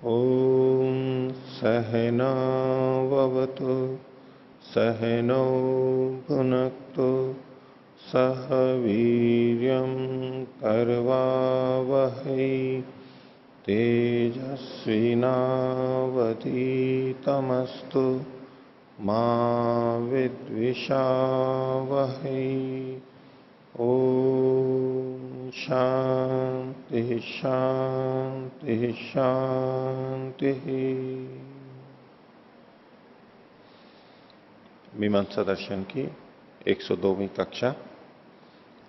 ॐ सहनाववतु सहनौ भुनक्तु सह वीर्यं करवावहै तेजस्विनावधीतमस्तु मा विद्विषावहै। ओम शांति शांति शांति। मीमांसा दर्शन की 102वीं कक्षा।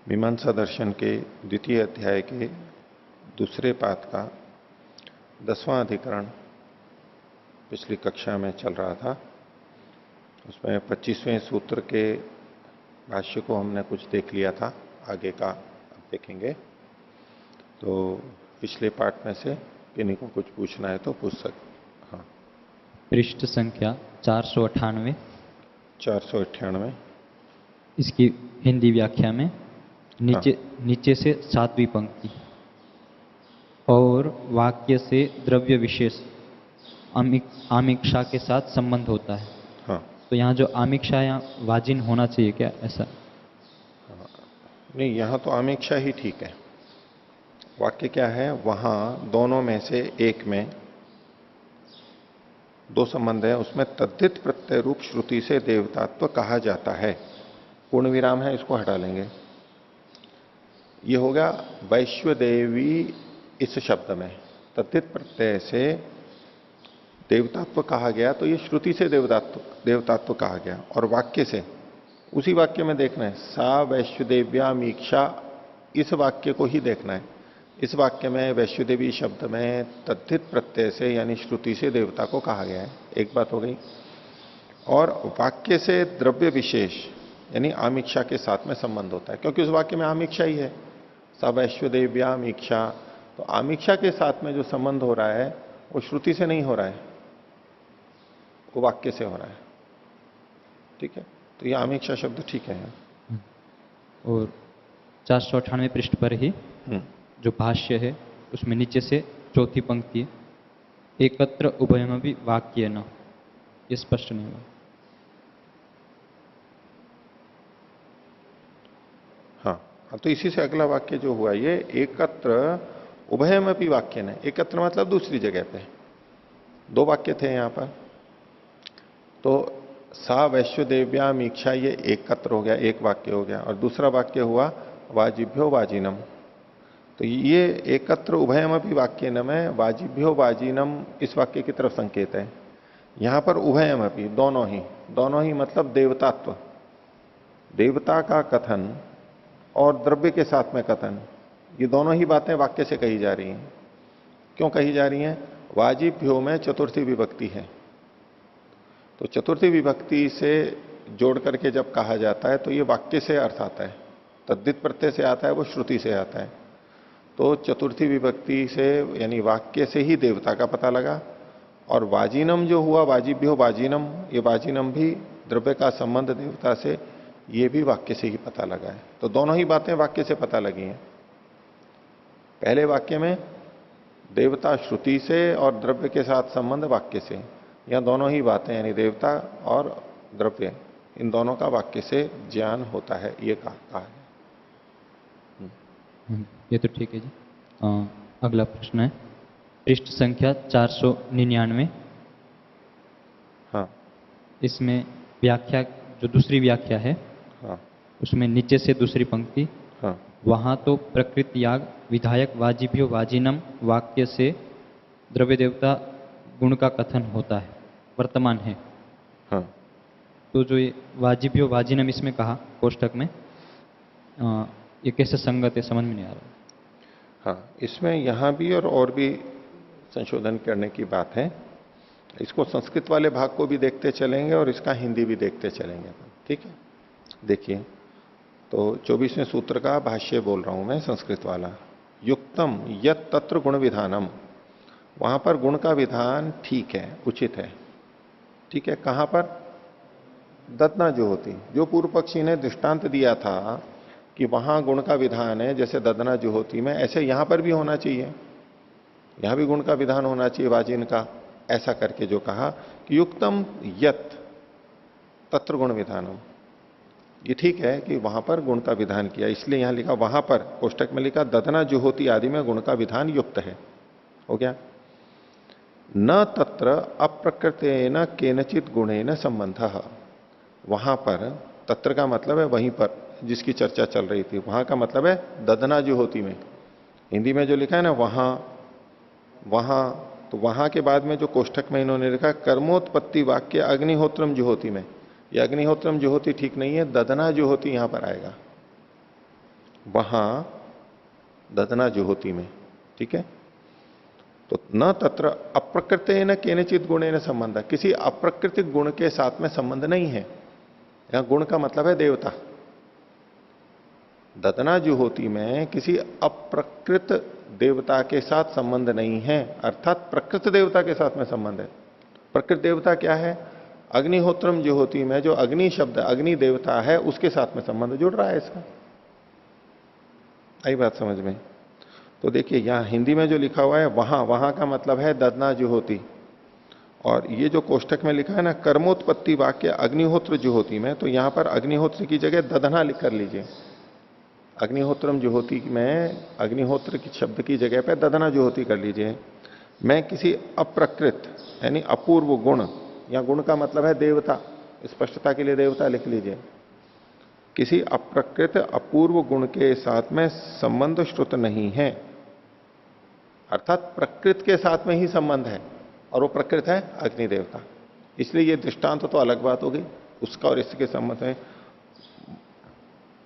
मीमांसा दर्शन के द्वितीय अध्याय के दूसरे पाठ का 10वां अधिकरण पिछली कक्षा में चल रहा था। उसमें 25वें सूत्र के भाष्य को हमने कुछ देख लिया था, आगे का अब देखेंगे। तो पिछले पाठ में से किन्हीं को कुछ पूछना है तो पूछ सकते। हाँ, पृष्ठ संख्या 498। 498 इसकी हिंदी व्याख्या में नीचे से 7वीं पंक्ति। और वाक्य से द्रव्य विशेष आमिक्षा के साथ संबंध होता है। हाँ, तो यहाँ जो आमिक्षा यहाँ वाजिन होना चाहिए क्या, ऐसा? नहीं, यहाँ तो आमिक्षा ही ठीक है। वाक्य क्या है, वहां दोनों में से एक में दो संबंध है, उसमें तद्धित प्रत्यय रूप श्रुति से देवतात्व कहा जाता है। पूर्ण विराम है, इसको हटा लेंगे। ये होगा वैश्वदेवी। इस शब्द में तद्धित प्रत्यय से देवतात्व कहा गया, तो ये श्रुति से देवतात्व कहा गया। और वाक्य से, उसी वाक्य में देखना है, सा वैश्वदेव्यामीक्षा, इस वाक्य को ही देखना है। इस वाक्य में वैश्वदेवी शब्द में तद्धित प्रत्यय से यानी श्रुति से देवता को कहा गया है। एक बात हो गई। और वाक्य से द्रव्य विशेष यानी आमिक्षा के साथ में संबंध होता है, क्योंकि उस वाक्य में आमिक्षा ही है, सा वैश्वदेव्यामीक्षा। तो आमिक्षा के साथ में जो संबंध हो रहा है वो श्रुति से नहीं हो रहा है, वो वाक्य से हो रहा है। ठीक है, तो ये आमिक्षा शब्द ठीक है। और 498 पृष्ठ पर ही जो भाष्य है उसमें नीचे से चौथी पंक्ति, एकत्र उभयमपि वाक्य न, ये स्पष्ट नहीं हुआ। हाँ, तो इसी से अगला वाक्य जो हुआ ये एकत्र उभयमपि वाक्य न। एकत्र मतलब दूसरी जगह पे दो वाक्य थे यहां पर। तो सा वैश्वदेव्यामीक्षा, ये एकत्र हो गया, एक वाक्य हो गया। और दूसरा वाक्य हुआ वाजिभ्यो वाजिनम। तो ये एकत्र उभयमपि वाक्य न में वाजिभ्यो वाजिनम इस वाक्य की तरफ संकेत है। यहां पर उभयमपि, दोनों ही मतलब देवतात्व, देवता का कथन और द्रव्य के साथ में कथन, ये दोनों ही बातें वाक्य से कही जा रही हैं। क्यों कही जा रही हैं? वाजिभ्यो में चतुर्थी विभक्ति है, तो चतुर्थी विभक्ति से जोड़ करके जब कहा जाता है तो ये वाक्य से अर्थ आता है। तद्धित प्रत्यय से आता है, वो श्रुति से आता है। तो चतुर्थी विभक्ति से यानी वाक्य से ही देवता का पता लगा। और वाजिनम जो हुआ, वाजिभ्यो वाजिनम, ये वाजिनम भी द्रव्य का संबंध देवता से, ये भी वाक्य से ही पता लगा है। तो दोनों ही बातें वाक्य से पता लगी हैं। पहले वाक्य में देवता श्रुति से और द्रव्य के साथ संबंध वाक्य से। यह दोनों ही बातें यानी देवता और द्रव्य, इन दोनों का वाक्य से ज्ञान होता है, ये कहा है। ये तो ठीक है जी। अगला प्रश्न है पृष्ठ संख्या 499। हाँ, इसमें व्याख्या, जो दूसरी व्याख्या है, हाँ, उसमें नीचे से दूसरी पंक्ति, हाँ, वहां तो प्रकृति याग विधायक वाजिभ्यो वाजिनम वाक्य से द्रव्य देवता गुण का कथन होता है, वर्तमान है। हाँ, तो जो ये वाजिभ्यो वाजिनम इसमें कहा कोष्टक में, ये कैसे संगत है, समझ में नहीं आ रहा। हाँ, इसमें यहां भी और भी संशोधन करने की बात है। इसको संस्कृत वाले भाग को भी देखते चलेंगे और इसका हिंदी भी देखते चलेंगे। ठीक है, देखिए, तो 24वें सूत्र का भाष्य बोल रहा हूं मैं, संस्कृत वाला। युक्तम यत तत्र गुण विधानम, वहां पर गुण का विधान ठीक है, उचित है। ठीक है, कहां पर? ददना जो होती, जो पूर्व पक्षी ने दृष्टांत दिया था कि वहां गुण का विधान है जैसे ददना जो होती में, ऐसे यहां पर भी होना चाहिए। यहां भी गुण का विधान होना चाहिए वाजिन का, ऐसा करके जो कहा कि युक्तम यत तत्र गुण विधानम, ये ठीक है कि वहां पर गुण का विधान किया, इसलिए यहां लिखा, वहां पर कोष्टक में लिखा ददना जुहोती आदि में गुण का विधान युक्त है। हो गया। न तत्र अप्रकृतेन केनचित गुणेन संबंध, वहां पर तत्र का मतलब है वहीं पर जिसकी चर्चा चल रही थी, वहां का मतलब है ददना जुहोती में। हिंदी में जो लिखा है ना वहां, वहां, तो वहां के बाद में जो कोष्ठक में इन्होंने लिखा कर्मोत्पत्ति वाक्य अग्निहोत्रम जुहोती में, ये अग्निहोत्रम जुहोती ठीक नहीं है, ददना जुहोती यहां पर आएगा, वहां ददना जुहोती में। ठीक है। तो न तत्र अप्रकृत न केनचित गुणे न संबंध, किसी अप्रकृतिक गुण के साथ में संबंध नहीं है। यहां गुण का मतलब है देवता। ददना जुहोती में किसी अप्रकृत देवता के साथ संबंध नहीं है, अर्थात प्रकृत देवता के साथ में संबंध है। प्रकृत देवता क्या है? अग्निहोत्रम जुहोती में जो अग्नि शब्द अग्नि देवता है उसके साथ में संबंध जुड़ रहा है इसका। आई बात समझ में? तो देखिए यहां हिंदी में जो लिखा हुआ है वहां, वहां का मतलब है ददना जुहोती, और ये जो कोष्ठक में लिखा है ना कर्मोत्पत्ति वाक्य अग्निहोत्र जुहोती में, तो यहां पर अग्निहोत्र की जगह ददना लिख कर लीजिए। अग्निहोत्रम जुहोती में अग्निहोत्र की शब्द की जगह पे ददना जुहोती कर लीजिए। मैं किसी अप्रकृत यानी अपूर्व गुण, या गुण का मतलब है देवता, स्पष्टता के लिए देवता लिख लीजिए, किसी अप्रकृत अपूर्व गुण के साथ में संबंध श्रुत नहीं है, अर्थात प्रकृत के साथ में ही संबंध है, और वो प्रकृत है अग्नि देवता। इसलिए ये दृष्टांत तो अलग बात हो गई, उसका और इसके संबंध में।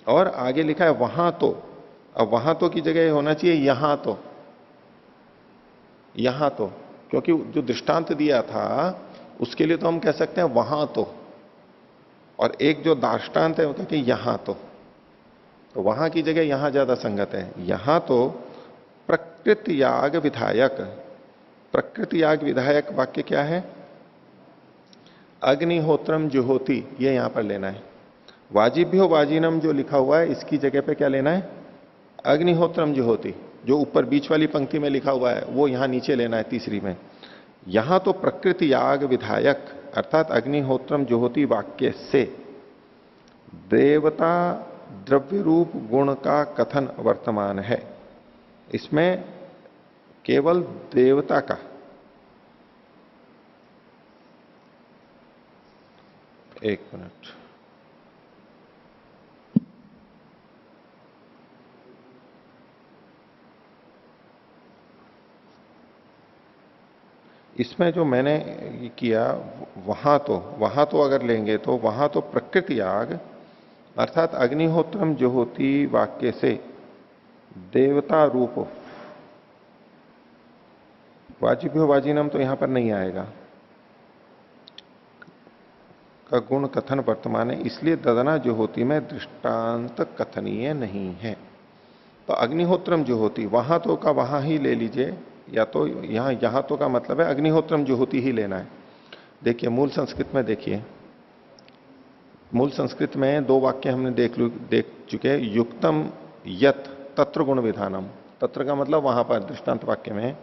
और आगे लिखा है वहां तो, अब वहां तो की जगह होना चाहिए यहां तो, यहां तो, क्योंकि जो दृष्टांत दिया था उसके लिए तो हम कह सकते हैं वहां तो, और एक जो दाष्टांत है वो कहते हैं यहां तो वहां की जगह यहां ज्यादा संगत है। यहां तो प्रकृत याग विधायक, प्रकृत याग विधायक वाक्य क्या है? अग्निहोत्रम जुहोती, ये यहां पर लेना है। वाजिभ्यो वाजिनम जो लिखा हुआ है इसकी जगह पे क्या लेना है? अग्निहोत्रम जुहोती, जो ऊपर बीच वाली पंक्ति में लिखा हुआ है वो यहां नीचे लेना है तीसरी में। यहां तो प्रकृति याग विधायक अर्थात अग्निहोत्रम जुहोती वाक्य से देवता द्रव्य रूप गुण का कथन वर्तमान है। इसमें केवल देवता का, एक मिनट, इसमें जो मैंने किया वहां तो अगर लेंगे तो वहां तो प्रकृति याग अर्थात अग्निहोत्रम जुहोती वाक्य से देवता रूप, वाजिभ्यो वाजिनम तो यहां पर नहीं आएगा, का गुण कथन वर्तमान है, इसलिए ददना जुहोती में दृष्टांत कथनीय नहीं है। तो अग्निहोत्रम जुहोती वहां तो का वहां ही ले लीजिए, या तो यहां तो का मतलब है अग्निहोत्रम जुहोती ही लेना है। देखिए मूल संस्कृत में देखिए, मूल संस्कृत में दो वाक्य हमने देख चुके हैं। युक्तम यत तत्र गुण विधानम, तत्र का मतलब वहां पर दृष्टांत वाक्य में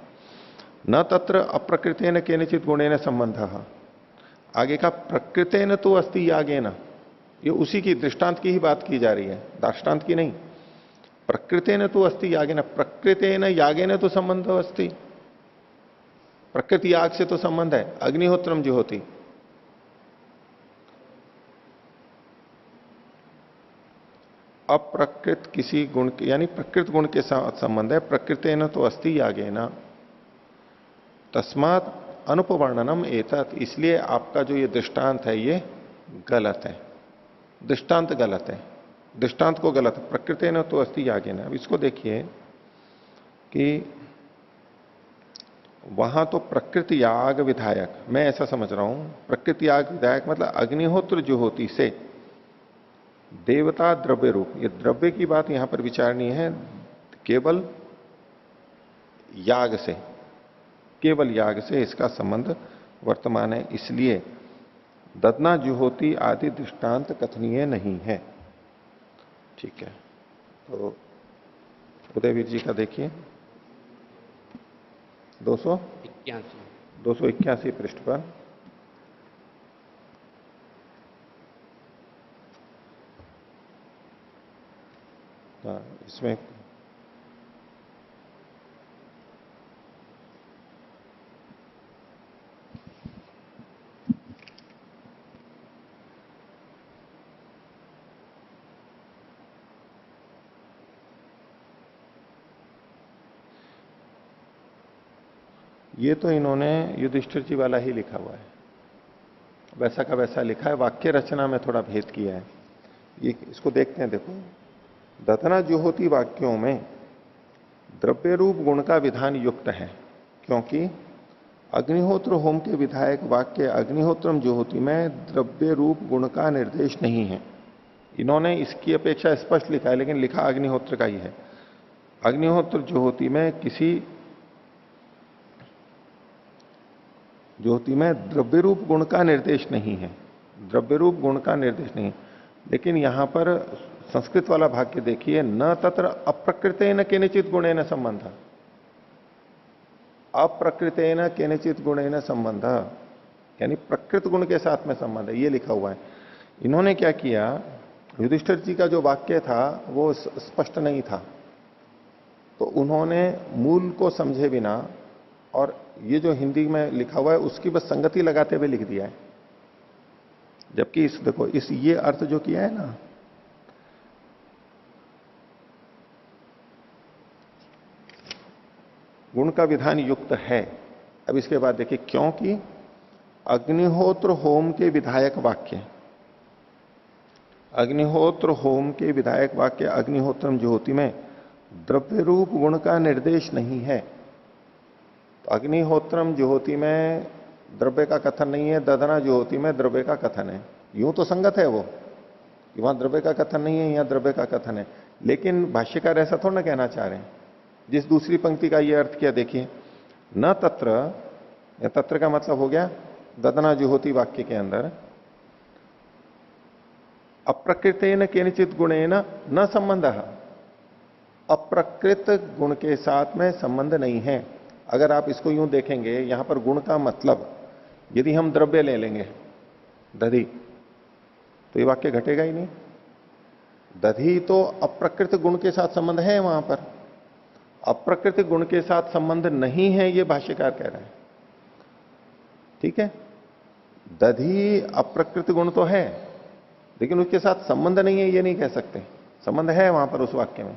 न तत्र अप्रकृतेन केनचित गुणेन संबंध, आगे का प्रकृतेन तो अस्ति यागेन, ये उसी की दृष्टांत की ही बात की जा रही है, दाष्टांत की नहीं। प्रकृतेन तो अस्ति यागेन, प्रकृतेन यागेन तो संबंध अस्ति, प्रकृति याग से तो संबंध है, अग्निहोत्रम जुहोती। अप्रकृत किसी गुण यानी प्रकृत गुण के साथ संबंध है, प्रकृतेन तो अस्ति यागेन, तस्मात अनुपवर्णनम एतत्, इसलिए आपका जो ये दृष्टांत है ये गलत है, दृष्टांत गलत है, दृष्टांत को गलत, प्रकृति न तो अस्ति यागे न। अब इसको देखिए कि वहां तो प्रकृति याग विधायक, मैं ऐसा समझ रहा हूं प्रकृति याग विधायक मतलब अग्निहोत्र जुहोती से देवता द्रव्य रूप, ये द्रव्य की बात यहां पर विचारनी है, केवल याग से, केवल याग से इसका संबंध वर्तमान है, इसलिए ददना जुहोती आदि दृष्टांत कथनीय नहीं है। ठीक है। तो उदयवीर जी का देखिए, 200 81। 281 पृष्ठ पर। हाँ, इसमें ये तो इन्होंने युधिष्ठिर जी वाला ही लिखा हुआ है, वैसा का वैसा लिखा है, वाक्य रचना में थोड़ा भेद किया है। ये इसको देखते हैं, देखो, दतना जुहोती वाक्यों में द्रव्य रूप गुण का विधान युक्त है, क्योंकि अग्निहोत्र होम के विधायक वाक्य अग्निहोत्रम जुहोती में द्रव्य रूप गुण का निर्देश नहीं है। इन्होंने इसकी अपेक्षा स्पष्ट लिखा है, लेकिन लिखा अग्निहोत्र का ही है। अग्निहोत्र जुहोती में किसी ज्योति में द्रव्य रूप गुण का निर्देश नहीं है, द्रव्य रूप गुण का निर्देश नहीं। लेकिन यहां पर संस्कृत वाला भाग्य देखिए, न तत्र अप्रकृतेन केनचित गुणेन संबंध, अप्रकृतेन केनचित गुणेन संबंध, यानी प्रकृत गुण के साथ में संबंध है, ये लिखा हुआ है। इन्होंने क्या किया, युधिष्ठिर जी का जो वाक्य था वो स्पष्ट नहीं था, तो उन्होंने मूल को समझे बिना और ये जो हिंदी में लिखा हुआ है उसकी बस संगति लगाते हुए लिख दिया है। जबकि इस देखो, इस ये अर्थ जो किया है ना, गुण का विधान युक्त है। अब इसके बाद देखिए, क्योंकि अग्निहोत्र होम के विधायक वाक्य, अग्निहोत्र होम के विधायक वाक्य अग्निहोत्रम ज्योति में द्रव्य रूप गुण का निर्देश नहीं है। तो अग्निहोत्रम ज्योति में द्रव्य का कथन नहीं है, ददना ज्योति में द्रव्य का कथन है। यूं तो संगत है वो, कि वहां द्रव्य का कथन नहीं है, यहां द्रव्य का कथन है। लेकिन भाष्यकार ऐसा थोड़ा ना कहना चाह रहे हैं। जिस दूसरी पंक्ति का ये अर्थ किया देखिए, न तत्र, या तत्र का मतलब हो गया ददना जुहोती वाक्य के अंदर, अप्रकृतेन केनचित गुणेन न संबंध, अप्रकृत गुण के साथ में संबंध नहीं है। अगर आप इसको यूं देखेंगे, यहां पर गुण का मतलब, यदि हम द्रव्य ले लेंगे दधी, तो ये वाक्य घटेगा ही नहीं। दधी तो अप्रकृत गुण के साथ संबंध है, वहां पर अप्रकृत गुण के साथ संबंध नहीं है, ये भाष्यकार कह रहे हैं। ठीक है, दधी अप्रकृत गुण तो है, लेकिन उसके साथ संबंध नहीं है, ये नहीं कह सकते। संबंध है वहां पर उस वाक्य में।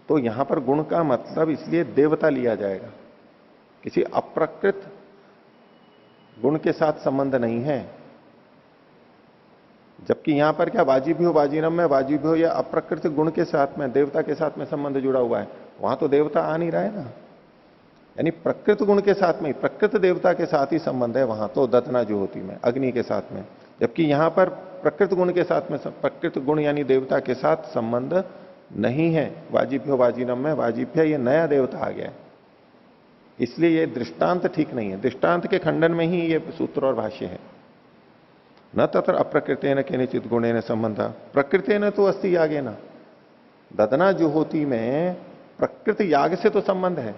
तो यहां पर गुण का मतलब इसलिए देवता लिया जाएगा, किसी अप्रकृत गुण के साथ संबंध नहीं है। जबकि यहां पर क्या, वाजिभ्यो वाजिनम में वाजिभ्यो या अप्रकृत गुण के साथ में, देवता के साथ में संबंध जुड़ा हुआ है। वहां तो देवता आ नहीं रहा है ना, यानी प्रकृत गुण के साथ में, प्रकृत देवता के साथ ही संबंध है वहां तो दतना ज्योति में, अग्नि के साथ में। जबकि यहां पर प्रकृत गुण के साथ में, प्रकृत गुण यानी देवता के साथ संबंध नहीं है। वाजिभ्यो वाजिनम में वाजिभ्य, ये नया देवता आ गया है, इसलिए ये दृष्टांत ठीक नहीं है। दृष्टांत के खंडन में ही ये सूत्र और भाष्य है। न तत्र अप्रकृतेन केनचित गुणेन संबंध, प्रकृतेन तो अस्ति यागेन। ददना जुहोती में प्रकृति याग से तो संबंध है।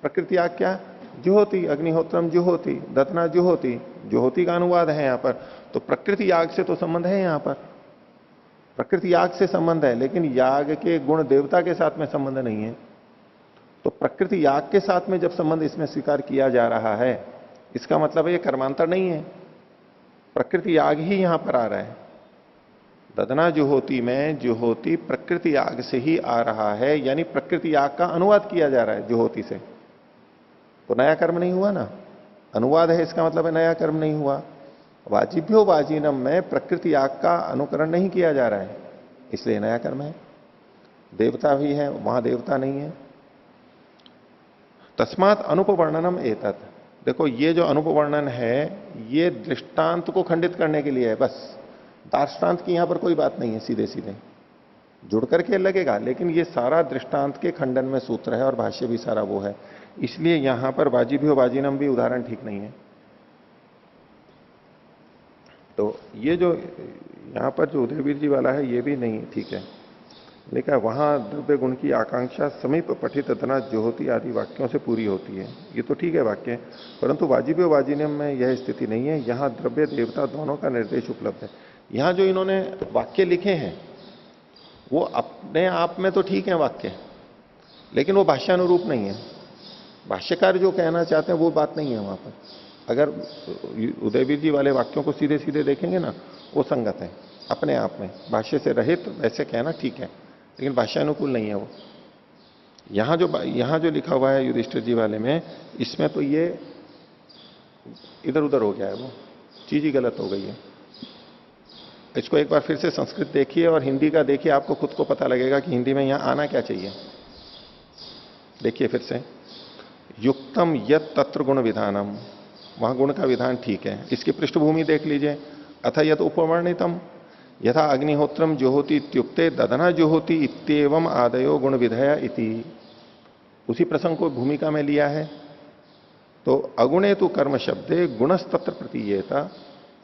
प्रकृति याग क्या, जुहोती, अग्निहोत्रम जुहोती, ददना जुहोती, जुहोती का अनुवाद है यहां पर। तो प्रकृति याग से तो संबंध है, यहां पर प्रकृति याग से संबंध है, लेकिन याग के गुण देवता के साथ में संबंध नहीं है। तो प्रकृति याग के साथ में जब संबंध इसमें स्वीकार किया जा रहा है, इसका मतलब है ये कर्मांतर नहीं है, प्रकृति याग ही यहां पर आ रहा है। ददना जुहोती में जुहोती प्रकृति याग से ही आ रहा है, यानी प्रकृति याग का अनुवाद किया जा रहा है जुहोती से। तो नया कर्म नहीं हुआ ना, अनुवाद है, इसका मतलब है नया कर्म नहीं हुआ। वाजिभ्यो वाजिनम में प्रकृति याग का अनुकरण नहीं किया जा रहा है, इसलिए नया कर्म है। देवता भी है, वहां देवता नहीं है। तस्मात अनुपवर्णनम एतत्, देखो ये जो अनुपवर्णन है ये दृष्टांत को खंडित करने के लिए है बस। दार्ष्टान्त की यहां पर कोई बात नहीं है, सीधे सीधे जुड़ करके लगेगा, लेकिन ये सारा दृष्टांत के खंडन में सूत्र है और भाष्य भी सारा वो है। इसलिए यहां पर वाजिभ्यो वाजिनम भी उदाहरण ठीक नहीं है। तो ये जो यहां पर जो उदयवीर जी वाला है ये भी नहीं ठीक है। लिखा है वहां द्रव्य गुण की आकांक्षा समीप पठित धना ज्योति आदि वाक्यों से पूरी होती है। ये तो ठीक है वाक्य, परंतु वाजिब वाजिनम में यह स्थिति नहीं है। यहां द्रव्य देवता दोनों का निर्देश उपलब्ध है। यहां जो इन्होंने वाक्य लिखे हैं वो अपने आप में तो ठीक है वाक्य, लेकिन वो भाष्यानुरूप नहीं है। भाष्यकार जो कहना चाहते हैं वो बात नहीं है वहां पर। अगर उदयवीर जी वाले वाक्यों को सीधे सीधे देखेंगे ना, वो संगत है अपने आप में, भाष्य से रहित वैसे कहना ठीक है, लेकिन भाष्यानुकूल नहीं है वो। यहां जो लिखा हुआ है युधिष्ठिर जी वाले में, इसमें तो ये इधर उधर हो गया है, वो चीज ही गलत हो गई है। इसको एक बार फिर से संस्कृत देखिए और हिंदी का देखिए, आपको खुद को पता लगेगा कि हिंदी में यहां आना क्या चाहिए। देखिए फिर से, युक्तम यत तत्र गुण विधानम, वहां गुण का विधान ठीक है। इसकी पृष्ठभूमि देख लीजिए, अथ यत उपवर्णितम यथा अग्निहोत्रम जुहोति इत्युक्ते ददना जुहोति इत्येवम आदयो गुण विधया इति, उसी प्रसंग को भूमिका में लिया है। तो अगुणे तो कर्म शब्दे गुणस्तत्र प्रतीयेता,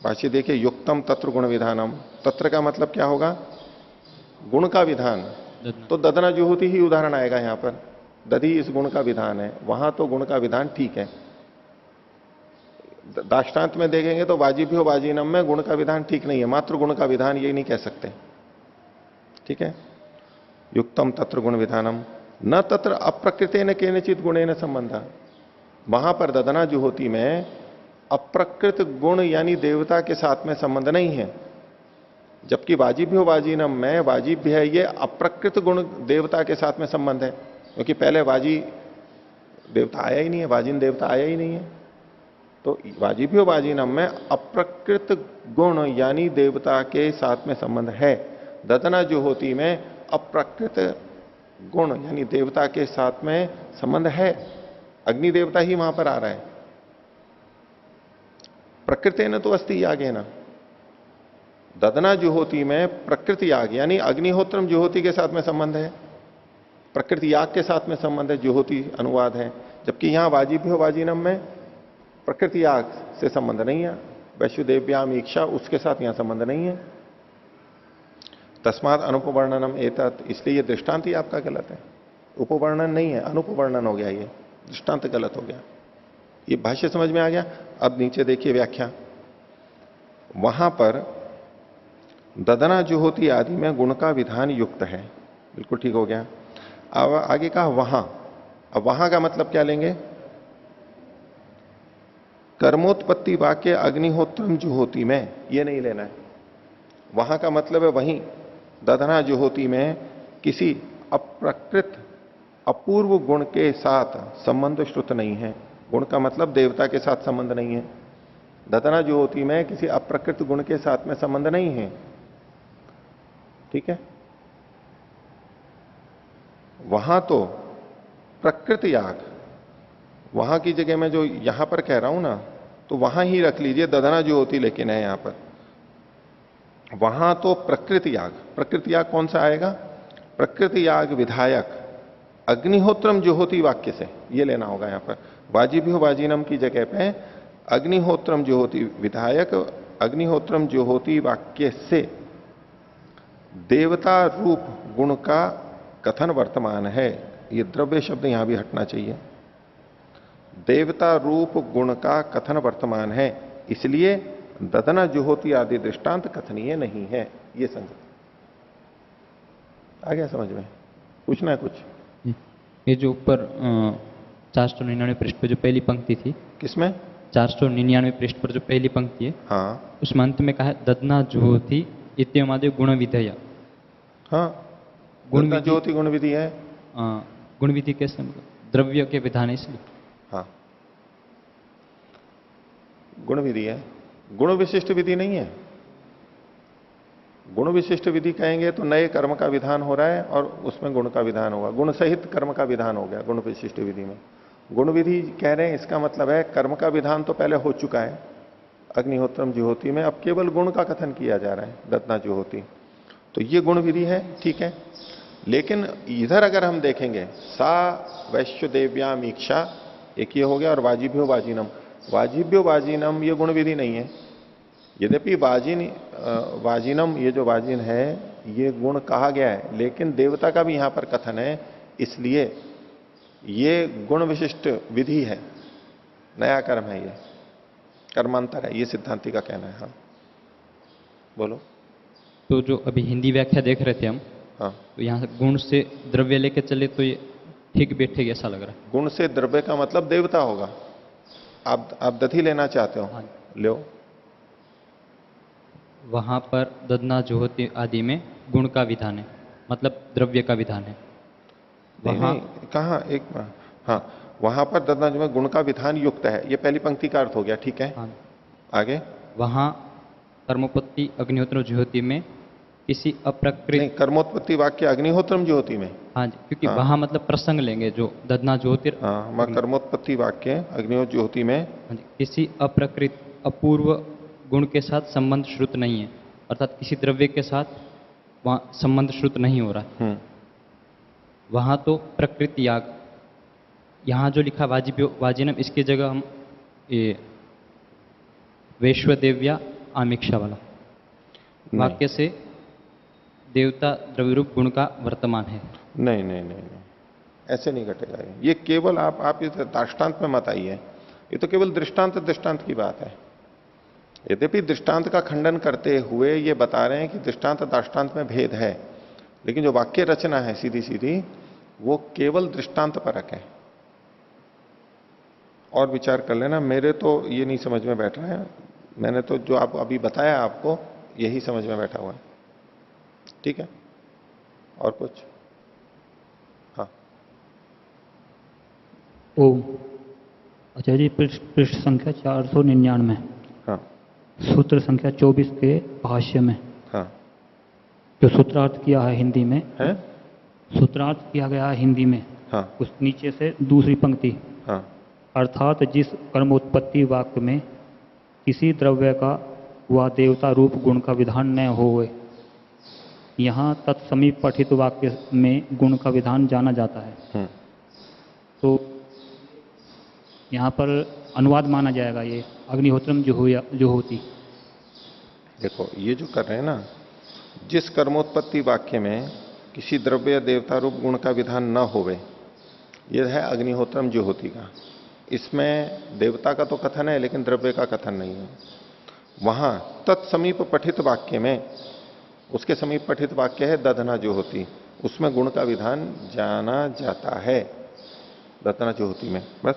भाष्य देखिए, युक्तम तत्र गुण विधानम, तत्र का मतलब क्या होगा, गुण का विधान। तो ददना जुहोति ही उदाहरण आएगा यहां पर, दधि इस गुण का विधान है, वहां तो गुण का विधान ठीक है। दाष्टांत में देखेंगे तो वाजिभ्यो वाजिनम में गुण का विधान ठीक नहीं है, मात्र गुण का विधान ये नहीं कह सकते। ठीक है, युक्तम तत्र गुण विधानम न तत्र अप्रकृते न केनचित गुणे न संबंधा, वहां पर ददना जुहोति में अप्रकृत गुण यानी देवता के साथ में संबंध नहीं है, जबकि वाजिभ्यो वाजिनम में वाजिभ्य है, ये अप्रकृत गुण देवता के साथ में संबंध है, क्योंकि पहले वाजी देवता आया ही नहीं है, वाजिन देवता आया ही नहीं है। तो वाजिभ्यो वाजिनम में अप्रकृत गुण यानी देवता के साथ में संबंध है। ददना जुहोति में अप्रकृत गुण यानी देवता के साथ में संबंध है, अग्नि देवता ही वहां पर आ रहा है। प्रकृति न तो अस्ति याग है ना, ददना जुहोति में प्रकृति याग यानी अग्निहोत्रम जुहोति के साथ में संबंध है, प्रकृति याग के साथ में संबंध है, जुहोति अनुवाद है। जबकि यहां वाजिभ्यो वाजिनम में प्रकृति याग से संबंध नहीं है, वैश्युदेव्याम इच्छा उसके साथ यहां संबंध नहीं है। तस्मात अनुपवर्णनम एतत्, इसलिए ये दृष्टांत ही आपका गलत है, उपवर्णन नहीं है, अनुपवर्णन हो गया, ये दृष्टांत गलत हो गया। ये भाष्य समझ में आ गया। अब नीचे देखिए व्याख्या, वहां पर ददना जुहोति आदि में गुण का विधान युक्त है, बिल्कुल ठीक हो गया। अब आगे कहा वहां, अब वहां का मतलब क्या लेंगे, कर्मोत्पत्ति वाक्य अग्निहोत्रम जुहोति में, ये नहीं लेना है। वहां का मतलब है वहीं ददना जुहोति में किसी अप्रकृत अपूर्व गुण के साथ संबंध श्रुत नहीं है। गुण का मतलब देवता के साथ संबंध नहीं है। ददना जुहोति में किसी अप्रकृत गुण के साथ में संबंध नहीं है। ठीक है, वहां तो प्रकृति याग, वहां की जगह में जो यहां पर कह रहा हूं ना, तो वहां ही रख लीजिए ददना जुहोति, लेकिन है यहां पर वहां तो प्रकृति याग। प्रकृति याग कौन सा आएगा, प्रकृति याग विधायक अग्निहोत्रम जुहोति वाक्य से, ये लेना होगा यहां पर। वाजिभ्यो वाजिनम की जगह पे अग्निहोत्रम जुहोति विधायक अग्निहोत्रम जुहोति वाक्य से देवता रूप गुण का कथन वर्तमान है। ये द्रव्य शब्द यहां भी हटना चाहिए। देवता रूप गुण का कथन वर्तमान है, इसलिए ददना जुहोति आदि दृष्टांत कथनीय नहीं है। ये संगत आ गया समझ में, पूछना है कुछ। ये जो ऊपर 499 पृष्ठ पर जो पहली पंक्ति थी, किसमें 499 पृष्ठ पर जो पहली पंक्ति है, हाँ, उसमें अंत में कहा है ददना जुहोति इत्यमादि गुण विधेय। हाँ, गुण ज्योति गुण विधि है। गुण विधि कैसे, द्रव्य के विधान, इसलिए हाँ, गुण विधि है, गुण विशिष्ट विधि नहीं है। गुण विशिष्ट विधि कहेंगे तो नए कर्म का विधान हो रहा है और उसमें गुण का विधान होगा, गुण सहित कर्म का विधान हो गया गुण विशिष्ट विधि में। गुण विधि कह रहे हैं, इसका मतलब है कर्म का विधान तो पहले हो चुका है अग्निहोत्रम जुहोति में, अब केवल गुण का कथन किया जा रहा है ददना जुहोति। तो ये गुण विधि है, ठीक है। लेकिन इधर अगर हम देखेंगे, सा वैश्युदेव्याम इच्छा एक ये हो गया, और वाजिभ्यो वाजिनम, वाजिभ्यो वाजिनम ये गुण विधि नहीं है। यद्यपि वाजिनम, ये जो वाजिन है ये गुण कहा गया है, लेकिन देवता का भी यहां पर कथन है, इसलिए ये गुण विशिष्ट विधि है, नया कर्म है, ये कर्मांतर है, ये सिद्धांति का कहना है। हाँ बोलो। तो जो अभी हिंदी व्याख्या देख रहे थे हम, हाँ, तो यहाँ गुण से द्रव्य लेके चले तो ये ठीक बैठेगा ऐसा लग रहा है। गुण से द्रव्य का मतलब देवता होगा। आप दधि लेना चाहते हो, हाँ। लो। वहां पर ददना जुहोती आदि में गुण का विधान है, मतलब द्रव्य का विधान है। नहीं वहां नहीं, कहाँ एक, हाँ वहां पर ददना जो में गुण का विधान युक्त है, ये पहली पंक्ति का अर्थ हो गया, ठीक है। हाँ, आगे। वहां कर्मोत्पत्ति अग्निहोत्र ज्योति में किसी अप्रकृत, नहीं, कर्मोत्पत्ति वाक्य अग्निहोत्रम ज्योति में। हाँ जी, क्योंकि हाँ। वहां मतलब प्रसंग लेंगे जो ददना ज्योतिर, हाँ, मैं कर्मोत्पत्ति वाक्य अग्निहोत्र ज्योति में। हाँ जी, किसी अप्रकृत अपूर्व गुण के साथ संबंध श्रुत नहीं है, अर्थात किसी द्रव्य के साथ वहां संबंध श्रुत नहीं हो रहा है। वहां तो प्रकृति याग, यहाँ जो लिखा वाजिनम, इसकी जगह हम ये वैश्वदेव्या आमिक्षा वाला वाक्य से देवता द्रव्यरूप गुण का वर्तमान है। नहीं नहीं नहीं नहीं, ऐसे नहीं घटेगा ये केवल आप इस दृष्टांत में मत आइए, ये तो केवल दृष्टांत की बात है। यद्यपि दृष्टांत का खंडन करते हुए ये बता रहे हैं कि दृष्टांत दृष्टांत में भेद है, लेकिन जो वाक्य रचना है सीधी सीधी वो केवल दृष्टांत परक है। और विचार कर लेना, मेरे तो ये नहीं समझ में बैठ रहा है, मैंने तो जो आप अभी बताया आपको यही समझ में बैठा हुआ है, ठीक है। और कुछ? हाँ ओम। अच्छा जी, पृष्ठ संख्या 499, हाँ सूत्र संख्या 24 के भाष्य में हाँ जो सूत्रार्थ किया है हिंदी में है, सूत्रार्थ किया गया है हिंदी में, हाँ उस नीचे से दूसरी पंक्ति, हाँ अर्थात जिस कर्मोत्पत्ति वाक्य में किसी द्रव्य का व देवता रूप गुण का विधान न होवे, यहाँ तत्समीप पठित वाक्य में गुण का विधान जाना जाता है। तो यहाँ पर अनुवाद माना जाएगा ये अग्निहोत्रम जो होती। देखो ये जो कर रहे हैं ना, जिस कर्मोत्पत्ति वाक्य में किसी द्रव्य या देवता रूप गुण का विधान न होवे, यह है अग्निहोत्रम ज्योति का। इसमें देवता का तो कथन है लेकिन द्रव्य का कथन नहीं है। वहां तत्समीप पठित वाक्य में, उसके समीप पठित वाक्य है दधना ज्योति, उसमें गुण का विधान जाना जाता है, दधना ज्योति में। बस।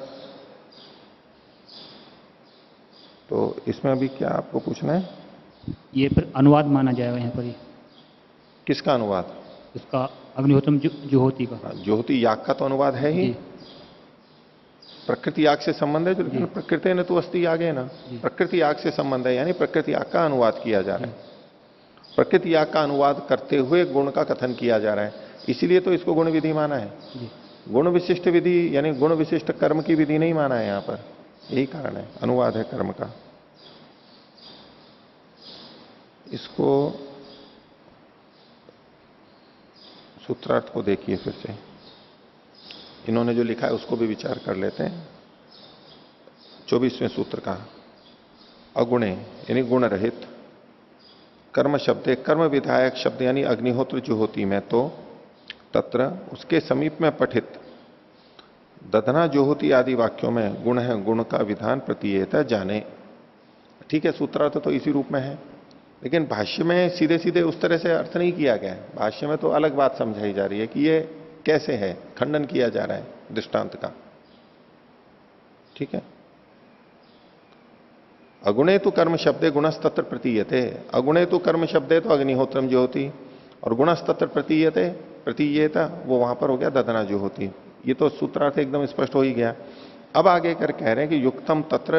तो इसमें अभी क्या आपको पूछना है? ये फिर अनुवाद माना जाएगा यहाँ पर, ये किसका अनुवाद? इसका अग्निहोत्रम ज्योति का। ज्योति याग का तो अनुवाद है ही। जी। प्रकृति याग से संबंध है, जो प्रकृति ने तो अस्थि याग है ना, प्रकृति याग से संबंध है, यानी प्रकृति याग का अनुवाद किया जा रहा है। प्रकृति याग का अनुवाद करते हुए गुण का कथन किया जा रहा है, इसीलिए तो इसको गुण विधि माना है। गुण विशिष्ट विधि यानी गुण विशिष्ट कर्म की विधि नहीं माना है यहां पर, यही कारण है, अनुवाद है कर्म का। इसको सूत्रार्थ को देखिए फिर से, इन्होंने जो लिखा है उसको भी विचार कर लेते हैं। 24वें सूत्र का अगुणे यानी गुण रहित, कर्म शब्द कर्म विधायक शब्द यानी अग्निहोत्र जो होती में, तो तत्र उसके समीप में पठित दधना जो होती आदि वाक्यों में गुण है, गुण का विधान प्रतीयत जाने। ठीक है, सूत्रार्थ तो इसी रूप में है, लेकिन भाष्य में सीधे सीधे उस तरह से अर्थ नहीं किया गया है। भाष्य में तो अलग बात समझाई जा रही है कि ये कैसे है, खंडन किया जा रहा है दृष्टांत का। ठीक है, अगुणे तो कर्म शब्दे गुणस्तत्र प्रतीयते, अगुणे तो कर्म शब्दे तो अग्निहोत्रम जो होती, और गुणस्तत्र प्रतीयते प्रतीयता वो वहां पर हो गया दधना जो होती। ये तो सूत्रार्थ एकदम स्पष्ट हो ही गया। अब आगे कर कह रहे हैं कि युक्तम तत्र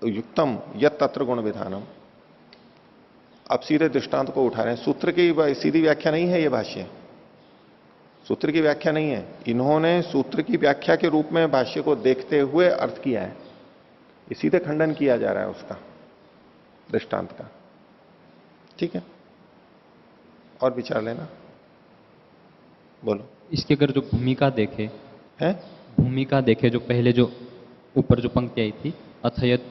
युक्तम यत तत्र गुण विधानम। अब सीधे दृष्टांत को उठा रहे हैं, सूत्र की सीधी व्याख्या नहीं है ये भाष्य, सूत्र की व्याख्या नहीं है, इन्होंने सूत्र की व्याख्या के रूप में भाष्य को देखते हुए अर्थ किया है। ये सीधे खंडन किया जा रहा है उसका, दृष्टांत का। ठीक है, और विचार लेना, बोलो। इसकी अगर जो भूमिका देखे है, भूमिका देखे जो पहले जो ऊपर जो पंक्ति आई थी, अथयत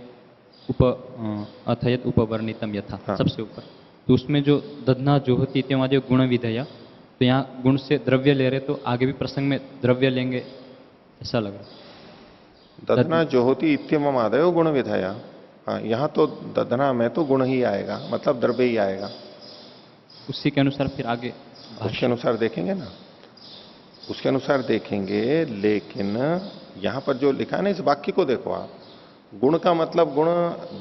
उपवर्णितम यथा, हाँ। सबसे ऊपर, तो उसमें जो दधना जो होती है गुण विधेय, तो यहाँ गुण से द्रव्य ले रहे तो आगे भी प्रसंग में द्रव्य लेंगे, ऐसा लग रहा है। दधना जो होती इत्यम आदयो गुण विधया। हाँ, यहां तो दधना में तो गुण ही आएगा, मतलब द्रव्य ही आएगा। उसी के अनुसार फिर आगे उसके भाष्य। अनुसार देखेंगे ना, उसके अनुसार देखेंगे, लेकिन यहां पर जो लिखा है ना, इस वाक्य को देखो आप। गुण का मतलब गुण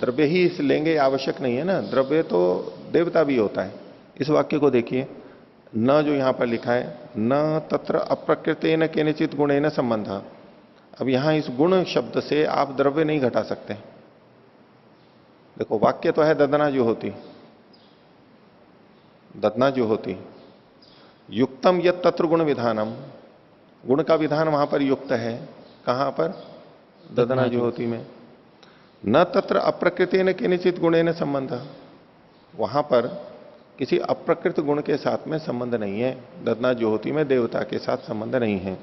द्रव्य ही इस लेंगे आवश्यक नहीं है ना, द्रव्य तो देवता भी होता है। इस वाक्य को देखिए, न जो यहां पर लिखा है, न तत्र अप्रकृते न केनचित गुणे न संबंध। अब यहां इस गुण शब्द से आप द्रव्य नहीं घटा सकते। देखो वाक्य तो है ददना जो होती, ददना जो होती युक्तम यत तत्र गुण विधानम, गुण का विधान वहां पर युक्त है। कहां पर? ददना जो होती में। न तत्र अप्रकृति न किनिचित गुणे न संबंध, वहां पर किसी अप्रकृत गुण के साथ में संबंध नहीं है। ददना जो होती में देवता के साथ संबंध नहीं है।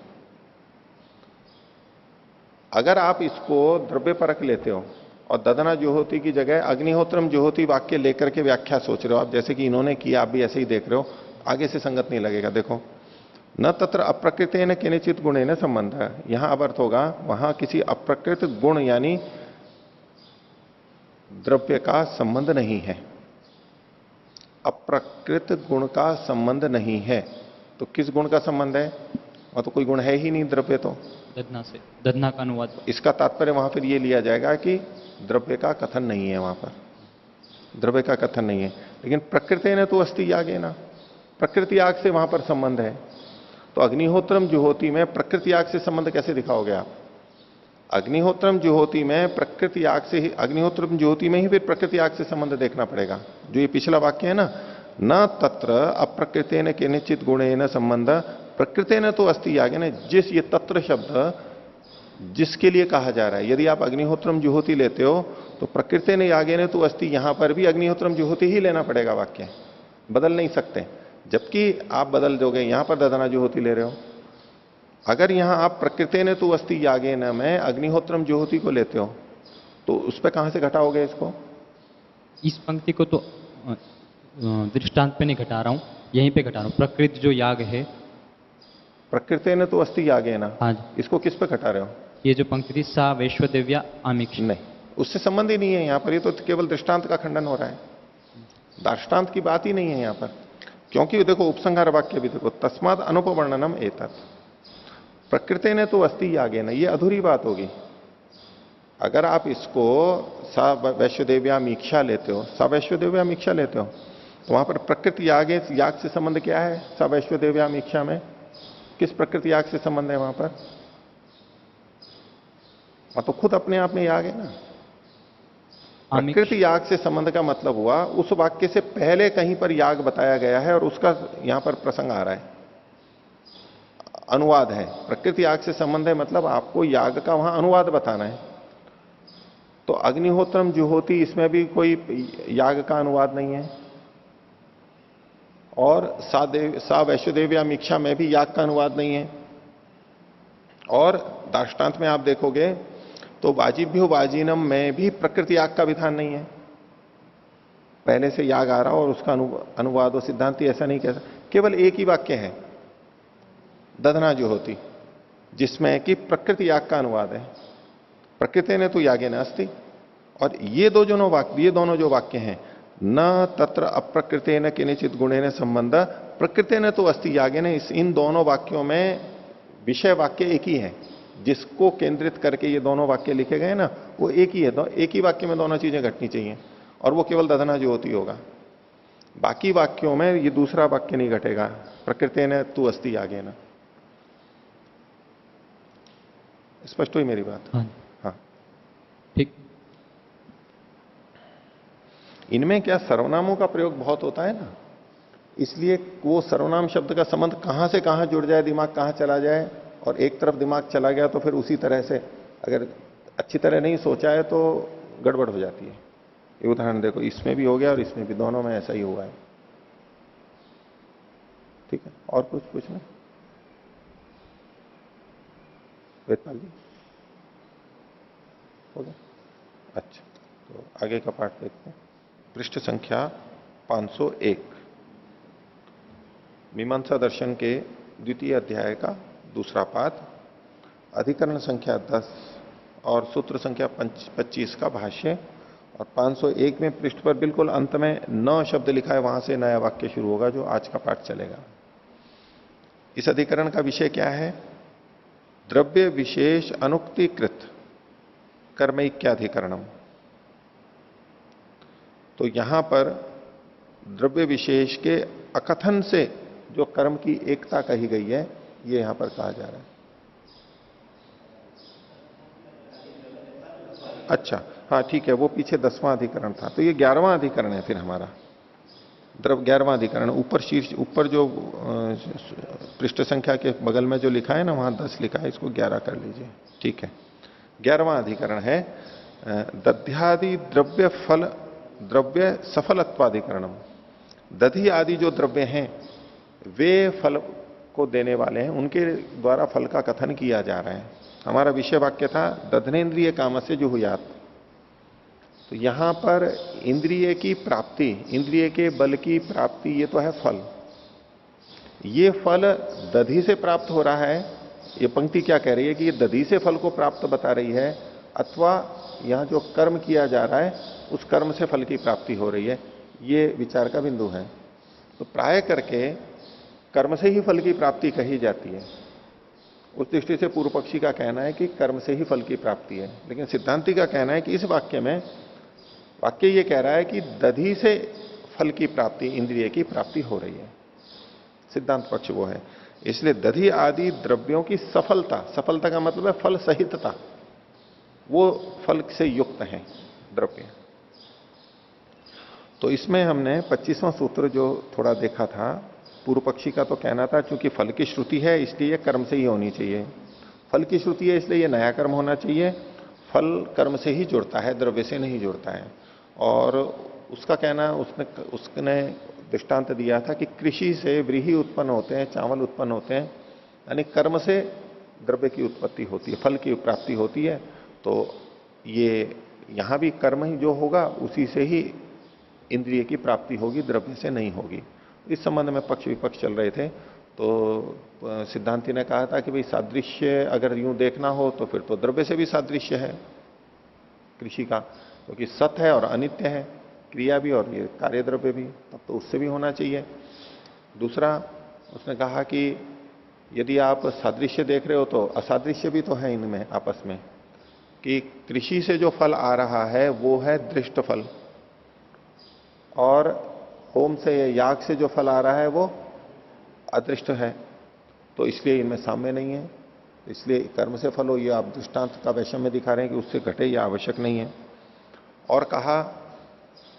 अगर आप इसको द्रव्य परक लेते हो और ददना जो होती की जगह अग्निहोत्रम जो होती वाक्य लेकर के व्याख्या सोच रहे हो आप, जैसे कि इन्होंने किया, आप भी ऐसे ही देख रहे हो, आगे से संगत नहीं लगेगा। देखो, न तत्र अप्रकृते न किनिचित गुणे न संबंध, यहां अब अर्थ होगा वहां किसी अप्रकृत गुण यानी द्रव्य का संबंध नहीं है। अप्रकृत गुण का संबंध नहीं है, तो किस गुण का संबंध है? वहां तो कोई गुण है ही नहीं द्रव्य तो। दधना से, दधना का अनुवाद। इसका तात्पर्य वहां फिर ये लिया जाएगा कि द्रव्य का कथन नहीं है, वहां पर द्रव्य का कथन नहीं है। लेकिन प्रकृति ने तो अस्थि याग है ना, प्रकृति आग से वहां पर संबंध है। तो अग्निहोत्रम जुहोती में प्रकृति आग से संबंध कैसे दिखाओगे आप? अग्निहोत्रम जुहोती में प्रकृति आग से ही, अग्निहोत्रम जुहोती में ही फिर प्रकृति आग से संबंध देखना पड़ेगा। जो ये पिछला वाक्य है ना, न तत्र अप्रकृति न किनिचित गुणे न संबंध, प्रकृति ने तो अस्थि याग है ना, जिस ये तत्र शब्द जिसके लिए कहा जा रहा है। यदि आप अग्निहोत्रम जुहोती लेते हो तो प्रकृति ने यागे ने तो अस्थि, यहां पर भी अग्निहोत्रम जुहोती ही लेना पड़ेगा, वाक्य बदल नहीं सकते। जबकि आप बदल दोगे, यहां पर दधना जुहोती ले रहे हो। अगर यहां आप प्रकृति ने तो अस्थि यागे न में अग्निहोत्रम जुहोती को लेते हो तो उस पर कहां से घटाओगे इसको? इस पंक्ति को तो दृष्टांत पे नहीं घटा रहा हूं, यहीं पे घटा रहा हूं। प्रकृति जो याग है, प्रकृति ने तो अस्थि यागे ना, हाँ जी, इसको किस पे घटा रहे हो? ये जो पंक्ति थी सा वैश्वदेव्या आमिक्ष, नहीं, उससे संबंध ही नहीं है यहां पर। ये तो केवल दृष्टांत का खंडन हो रहा है, दार्ष्टान्त की बात ही नहीं है यहां पर। क्योंकि देखो उपसंहार वाक्य भी देखो, तस्माद अनुपवर्णनम एतत्, प्रकृति ने तो अस्थि यागे ना, ये अधूरी बात होगी। अगर आप इसको सा वैश्वदेव्या मीक्षा लेते हो, सा वैश्वदेव्या मीक्षा लेते हो, तो वहां पर प्रकृति याग से संबंध क्या है? सा वैश्वदेव्या मीक्षा में किस प्रकृति याग से संबंध है वहां पर? वहां तो खुद अपने आप में याग है ना। प्रकृति याग से संबंध का मतलब हुआ उस वाक्य से पहले कहीं पर याग बताया गया है और उसका यहां पर प्रसंग आ रहा है, अनुवाद है। प्रकृति याग से संबंध है मतलब आपको याग का वहां अनुवाद बताना है। तो अग्निहोत्रम जुहोती, इसमें भी कोई याग का अनुवाद नहीं है, और सा वैश्वदेव्या मीक्षा में भी याग का अनुवाद नहीं है। और दाष्टांत में आप देखोगे तो वाजिभ्यो वाजिनम में भी प्रकृति याग का विधान नहीं है। पहले से याग आ रहा और उसका अनुवाद और सिद्धांति ऐसा नहीं कह सकता। केवल एक ही वाक्य है दधना जो होती, जिसमें कि प्रकृति याग का अनुवाद है। प्रकृति ने तो यागे न अस्ति, और ये दोनों जो वाक्य हैं, न तत्र अप्रकृति न किनिचित गुणे न संबंध, प्रकृति ने तो अस्ति यागे न, इन दोनों वाक्यों में विषय वाक्य एक ही है। जिसको केंद्रित करके ये दोनों वाक्य लिखे गए ना, वो एक ही है। एक ही वाक्य में दोनों चीजें घटनी चाहिए, और वो केवल दधना जो होती होगा। बाकी वाक्यों में ये दूसरा वाक्य नहीं घटेगा, प्रकृति ने तू अस्ति आगे ना। स्पष्ट हुई मेरी बात? हाँ हाँ, ठीक। इनमें क्या सर्वनामों का प्रयोग बहुत होता है ना, इसलिए वो सर्वनाम शब्द का संबंध कहां से कहां जुड़ जाए, दिमाग कहां चला जाए, और एक तरफ दिमाग चला गया तो फिर उसी तरह से अगर अच्छी तरह नहीं सोचा है तो गड़बड़ हो जाती है। ये उदाहरण देखो, इसमें भी हो गया और इसमें भी, दोनों में ऐसा ही हुआ है। ठीक है, और कुछ पूछना? वेदपाल जी हो गया? अच्छा, तो आगे का पाठ देखते हैं। पृष्ठ संख्या 501 मीमांसा दर्शन के द्वितीय अध्याय का दूसरा पाद, अधिकरण संख्या 10 और सूत्र संख्या 25 का भाष्य। और 501 में पृष्ठ पर बिल्कुल अंत में न शब्द लिखा है, वहां से नया वाक्य शुरू होगा जो आज का पाठ चलेगा। इस अधिकरण का विषय क्या है? द्रव्य विशेष अनुक्तिकृत कर्मैक्याधिकरणम। तो यहां पर द्रव्य विशेष के अकथन से जो कर्म की एकता कही गई है, ये यहां पर कहा जा रहा है। अच्छा, हाँ ठीक है, वो पीछे 10वां अधिकरण था, तो ये 11वां अधिकरण है फिर हमारा। 11वां अधिकरण ऊपर शीर्ष, ऊपर जो पृष्ठ संख्या के बगल में जो लिखा है ना, वहां 10 लिखा है, इसको 11 कर लीजिए। ठीक है, 11वां अधिकरण है दध्यादि द्रव्य फल द्रव्य सफलत्वाधिकरणम। दधि आदि जो द्रव्य हैं वे फल को देने वाले हैं, उनके द्वारा फल का कथन किया जा रहा है। हमारा विषय वाक्य था दधनेन्द्रिय काम से जो हुयात। तो यहां पर इंद्रिय की प्राप्ति, इंद्रिय के बल की प्राप्ति, ये तो है फल। ये फल दधि से प्राप्त हो रहा है। ये पंक्ति क्या कह रही है कि ये दधि से फल को प्राप्त बता रही है, अथवा यहां जो कर्म किया जा रहा है उस कर्म से फल की प्राप्ति हो रही है, ये विचार का बिंदु है। तो प्राय करके कर्म से ही फल की प्राप्ति कही जाती है। उस दृष्टि से पूर्व पक्षी का कहना है कि कर्म से ही फल की प्राप्ति है, लेकिन सिद्धांति का कहना है कि इस वाक्य में, वाक्य ये कह रहा है कि दधि से फल की प्राप्ति, इंद्रिय की प्राप्ति हो रही है। सिद्धांत पक्ष वो है। इसलिए दधि आदि द्रव्यों की सफलता, सफलता का मतलब है फल सहितता, वो फल से युक्त है द्रव्य। तो इसमें हमने 25वां सूत्र जो थोड़ा देखा था, पूर्व पक्षी का तो कहना था चूंकि फल की श्रुति है इसलिए कर्म से ही होनी चाहिए, फल की श्रुति है इसलिए यह नया कर्म होना चाहिए, फल कर्म से ही जुड़ता है, द्रव्य से नहीं जुड़ता है। और उसका कहना, उसने दृष्टांत दिया था कि कृषि से व्रीहि उत्पन्न होते हैं, चावल उत्पन्न होते हैं, यानी कर्म से द्रव्य की उत्पत्ति होती है, फल की प्राप्ति होती है। तो ये यहां भी कर्म ही जो होगा उसी से ही इंद्रिय की प्राप्ति होगी, द्रव्य से नहीं होगी। इस संबंध में पक्ष विपक्ष चल रहे थे। तो सिद्धांति ने कहा था कि भाई सादृश्य अगर यूं देखना हो तो फिर तो द्रव्य से भी सादृश्य है कृषि का, क्योंकि सत है और अनित्य है, क्रिया भी और ये कार्य द्रव्य भी, तब तो उससे भी होना चाहिए। दूसरा उसने कहा कि यदि आप सादृश्य देख रहे हो तो असादृश्य भी तो है इनमें आपस में, कि कृषि से जो फल आ रहा है वो है दृष्ट फल, और होम से या याग से जो फल आ रहा है वो अदृष्ट है। तो इसलिए इनमें साम्य नहीं है, इसलिए कर्म से फल हो, ये आप दृष्टांत का वैषम्य दिखा रहे हैं कि उससे घटे, यह आवश्यक नहीं है। और कहा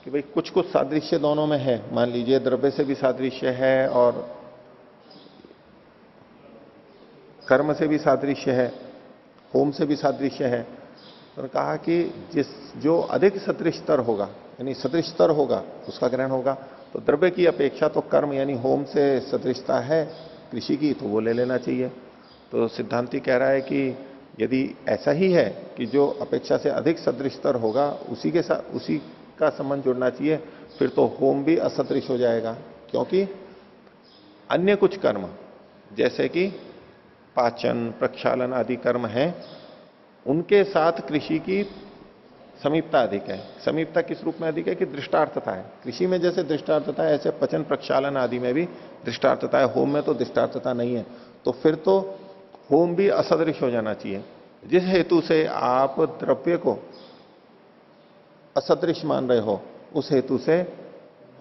कि भाई कुछ कुछ सादृश्य दोनों में है, मान लीजिए द्रव्य से भी सादृश्य है और कर्म से भी सादृश्य है, होम से भी सादृश्य है। तो कहा कि जो अधिक सदृशतर होगा, यानी सदृशतर होगा, उसका ग्रहण होगा। तो द्रव्य की अपेक्षा तो कर्म यानी होम से सदृशता है कृषि की, तो वो ले लेना चाहिए। तो सिद्धांति कह रहा है कि यदि ऐसा ही है कि जो अपेक्षा से अधिक सदृशतर होगा उसी के साथ, उसी का संबंध जुड़ना चाहिए, फिर तो होम भी असदृश हो जाएगा। क्योंकि अन्य कुछ कर्म जैसे कि पाचन, प्रक्षालन आदि कर्म हैं, उनके साथ कृषि की समीपता अधिक है। समीपता किस रूप में अधिक है कि दृष्टार्थता है। कृषि में जैसे दृष्टार्थता है, ऐसे पचन प्रक्षालन आदि में भी दृष्टार्थता है, होम में तो दृष्टार्थता नहीं है। तो फिर तो होम भी असदृश हो जाना चाहिए। जिस हेतु से आप द्रव्य को असदृश मान रहे हो, उस हेतु से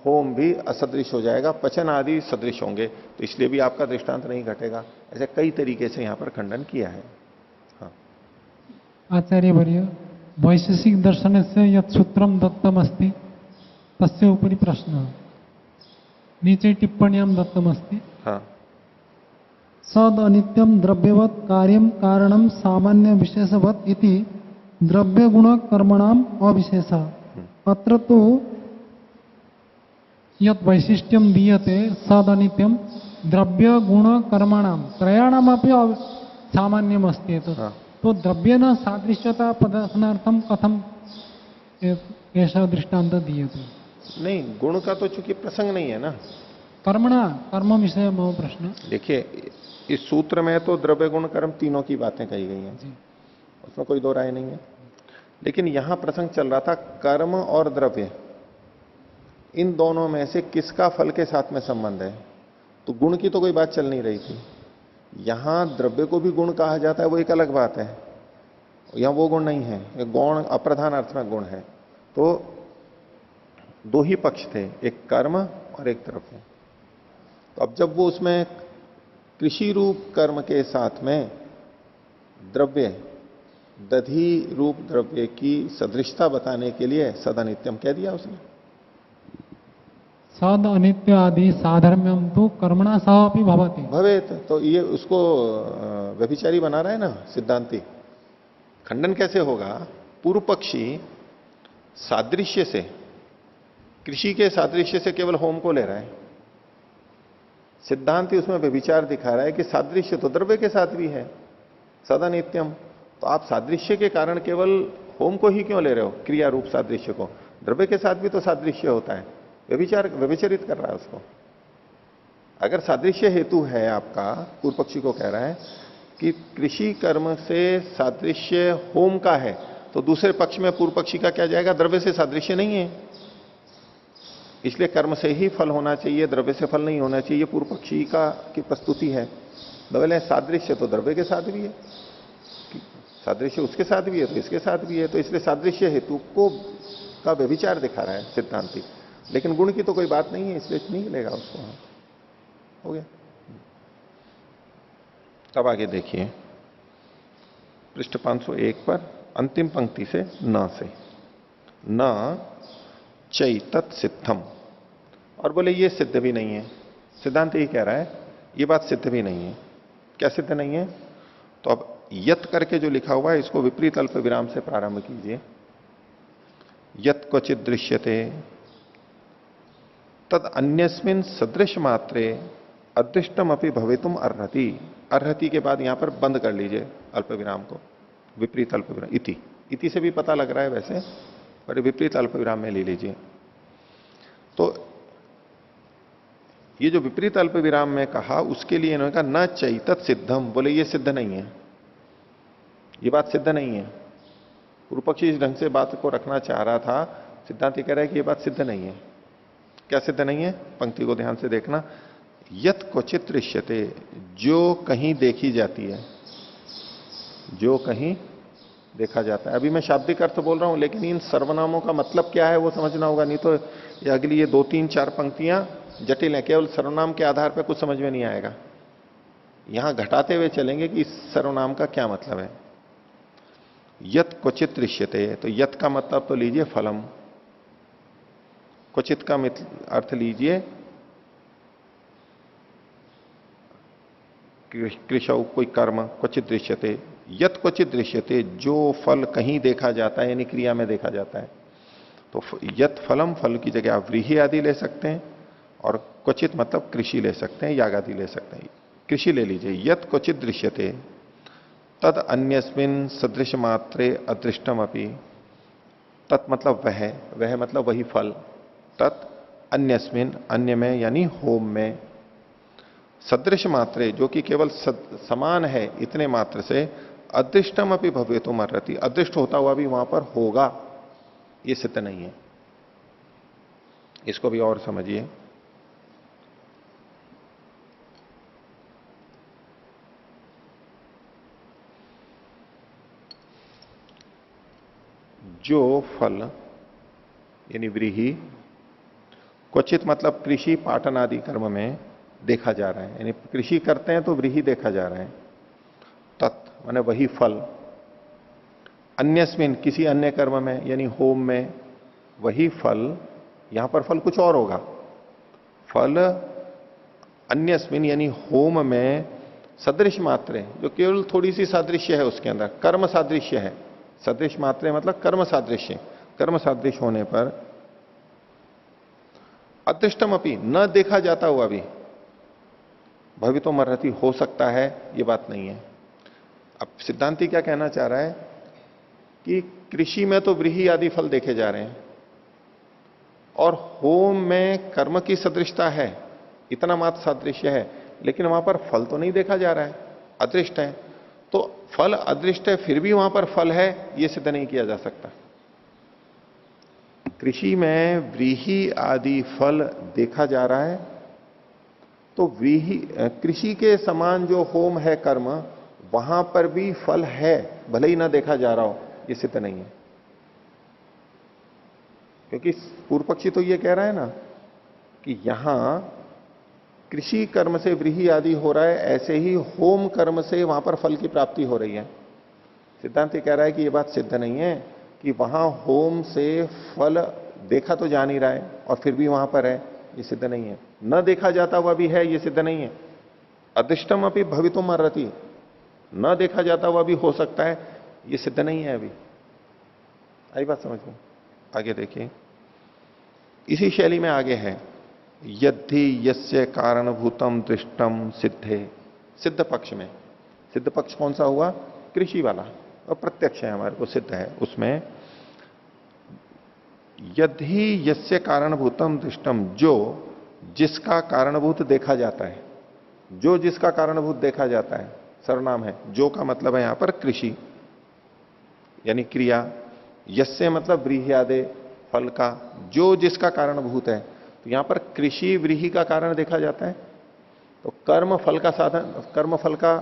होम भी असदृश हो जाएगा, पचन आदि सदृश होंगे, तो इसलिए भी आपका दृष्टांत नहीं घटेगा। ऐसे कई तरीके से यहां पर खंडन किया है। हाँ। आचार्यवर्य, वैशेषिक दर्शन से यत् सूत्रम दत्तम अस्ति तस्य उपरि प्रश्न, नीचे टिप्पण्यां दत्तम अस्ति। हाँ। सद अनित्यम द्रव्यवत् कार्यम कारणम सामान्य विशेषवत् इति द्रव्य गुण कर्मणाम अविशेषा। अत्र तो यत् वैशिष्ट्यम दीयते सद अनित्यम द्रव्य गुण कर्मणाम त्रयाणाम अपि सामान्यम अस्ति। तो द्रव्येन सादृश्यता प्रदर्शनार्थम कथम ऐसा दृष्टांत दीयते? नहीं, गुण का तो चूंकि प्रसंग नहीं है ना। कर्मणा कर्म विषय मम प्रश्न। देखिए, इस सूत्र में तो द्रव्य गुण कर्म तीनों की बातें कही गई हैं, जी उसमें कोई दो राय नहीं है। लेकिन यहां प्रसंग चल रहा था कर्म और द्रव्य, इन दोनों में से किसका फल के साथ में संबंध है। तो गुण की तो कोई बात चल नहीं रही थी। यहां द्रव्य को भी गुण कहा जाता है, वो एक अलग बात है, यहां वो गुण नहीं है, ये गौण अप्रधान अर्थ में गुण है। तो दो ही पक्ष थे, एक कर्म और एक द्रव्य। तो अब जब वो उसमें कृषि रूप कर्म के साथ में द्रव्य, दधि रूप द्रव्य की सदृशता बताने के लिए सदनित्यम कह दिया उसने। सद अनित्य आदि साधर्म्यम तो कर्मणा सह अपनी भवति। भवेत, तो ये उसको व्यभिचारी बना रहा है ना सिद्धांती। खंडन कैसे होगा? पूर्व पक्षी सादृश्य से, कृषि के सादृश्य से केवल होम को ले रहा है, सिद्धांति उसमें व्यभिचार दिखा रहा है कि सादृश्य तो द्रव्य के साथ भी है, सदा नित्यम। तो आप सादृश्य के कारण केवल होम को ही क्यों ले रहे हो, क्रिया रूप सादृश्य को? द्रव्य के साथ भी तो सादृश्य होता है। व्यभिचरित कर रहा है उसको। अगर सादृश्य हेतु है आपका, पूर्व पक्षी को कह रहा है कि कृषि कर्म से सादृश्य होम का है, तो दूसरे पक्ष में पूर्व पक्षी का क्या जाएगा? द्रव्य से सादृश्य नहीं है, इसलिए कर्म से ही फल होना चाहिए, द्रव्य से फल नहीं होना चाहिए, पूर्व पक्षी का की प्रस्तुति है। बोले सादृश्य तो द्रव्य के साथ भी है, सादृश्य उसके साथ भी है तो इसके साथ भी है, तो इसलिए सादृश्य हेतु को का व्यभिचार दिखा रहा है सिद्धांति। लेकिन गुण की तो कोई बात नहीं है, इसलिए नहीं लेगा उसको। हो गया। अब आगे देखिए पृष्ठ 501 पर अंतिम पंक्ति से न से, न चैतत सिद्धम। और बोले ये सिद्ध भी नहीं है, सिद्धांत ही कह रहा है ये बात सिद्ध भी नहीं है। क्या सिद्ध नहीं है? तो अब यत करके जो लिखा हुआ है इसको विपरीत अल्प विराम से प्रारंभ कीजिए। यत क्वचित दृश्यते तद अन्यस्मिन सदृश मात्रे अदृष्टम अपि भवितुम अर्हति। अर्हति के बाद यहां पर बंद कर लीजिए अल्प विराम को, विपरीत अल्प विराम इति। इति से भी पता लग रहा है वैसे, पर विपरीत अल्प विराम में ले लीजिए। तो ये जो विपरीत अल्प विराम में कहा उसके लिए इन्होंने कहा न चैतत सिद्धम। बोले ये सिद्ध नहीं है, ये बात सिद्ध नहीं है। पूर्व पक्षी इस ढंग से बात को रखना चाह रहा था, सिद्धांत कह रहा है कि ये बात सिद्ध नहीं है। क्या सिद्ध नहीं है? पंक्ति को ध्यान से देखना। यत क्वचित दृश्यते, जो कहीं देखी जाती है, जो कहीं देखा जाता है। अभी मैं शाब्दिक अर्थ बोल रहा हूं, लेकिन इन सर्वनामों का मतलब क्या है वो समझना होगा, नहीं तो ये अगली ये 2-3-4 पंक्तियां जटिल है। केवल सर्वनाम के आधार पर कुछ समझ में नहीं आएगा। यहां घटाते हुए चलेंगे कि इस सर्वनाम का क्या मतलब है। यत क्वचित दृश्यते, तो यत का मतलब तो लीजिए फलम, क्वचित का अर्थ लीजिए कृषौ कोई कर्म, क्वचित दृश्यते। यत क्वचित दृश्यते, जो फल कहीं देखा जाता है यानी क्रिया में देखा जाता है। तो यत फलम, फल की जगह आप व्रीहि आदि ले सकते हैं, और क्वचित मतलब कृषि ले सकते हैं, याग आदि ले सकते हैं। कृषि ले लीजिए। यत क्वचित दृश्यते तद अन्यस्मिन सदृश मात्रे अदृष्टम अपि। तत् मतलब वह मतलब वही फल। तत् अन्यस्मिन, अन्य में यानी होम में, सदृश मात्रे जो कि केवल समान है इतने मात्र से, अदृष्टम अपि भवेतुम अर्हति, अदृष्ट होता हुआ भी वहां पर होगा, ये सिद्ध नहीं है। इसको भी और समझिए। जो फल यानी व्रीहि, क्वचित मतलब कृषि पाटन आदि कर्म में देखा जा रहा है, यानी कृषि करते हैं तो व्रीहि देखा जा रहा है। तत् माने वही फल, अन्यस्मिन किसी अन्य कर्म में यानी होम में वही फल, यहां पर फल कुछ और होगा। फल अन्यस्मिन यानी होम में सदृश मात्रे, जो केवल थोड़ी सी सादृश्य है उसके अंदर, कर्म सादृश्य है। सदृश मात्रे मतलब कर्म सादृश्य, कर्म सादृश्य होने पर अदृष्टम अपि, न देखा जाता हुआ भी, भवितो मर्हति हो सकता है, ये बात नहीं है। अब सिद्धांति क्या कहना चाह रहा है कि कृषि में तो व्रीहि आदि फल देखे जा रहे हैं, और होम में कर्म की सदृशता है, इतना मात्र सादृश्य है, लेकिन वहां पर फल तो नहीं देखा जा रहा है, अदृष्ट है। तो फल अदृष्ट है, फिर भी वहां पर फल है, यह सिद्ध नहीं किया जा सकता। कृषि में व्रीहि आदि फल देखा जा रहा है, तो व्रीहि कृषि के समान जो होम है कर्म, वहां पर भी फल है, भले ही ना देखा जा रहा हो, यह सिद्ध नहीं है। क्योंकि पूर्व पक्षी तो यह कह रहा है ना कि यहां कृषि कर्म से व्रीहि आदि हो रहा है, ऐसे ही होम कर्म से वहां पर फल की प्राप्ति हो रही है। सिद्धांत कह रहा है कि यह बात सिद्ध नहीं है कि वहां होम से फल देखा तो जा नहीं रहा है और फिर भी वहां पर है, यह सिद्ध नहीं है। न देखा जाता हुआ भी है, यह सिद्ध नहीं है। अदृष्टम अपनी भवितुम अर्हति, न देखा जाता हुआ भी हो सकता है, यह सिद्ध नहीं है। अभी आई बात समझ में? आगे देखिए, इसी शैली में आगे है, यद्धि यस्य कारणभूतम दृष्टम सिद्धे। सिद्ध पक्ष में, सिद्ध पक्ष कौन सा हुआ? कृषि वाला, और प्रत्यक्ष है हमारे को, सिद्ध है। उसमें यद्धि यस्य कारणभूतम दृष्टम, जो जिसका कारणभूत देखा जाता है, जो जिसका कारणभूत देखा जाता है, सर्वनाम है। जो का मतलब है यहां पर कृषि यानी क्रिया, यस्य मतलब व्रीह्यादे फल का, जो जिसका कारणभूत है। तो यहां पर कृषि व्रीहि का कारण देखा जाता है, तो कर्म फल का साधन, कर्म फल का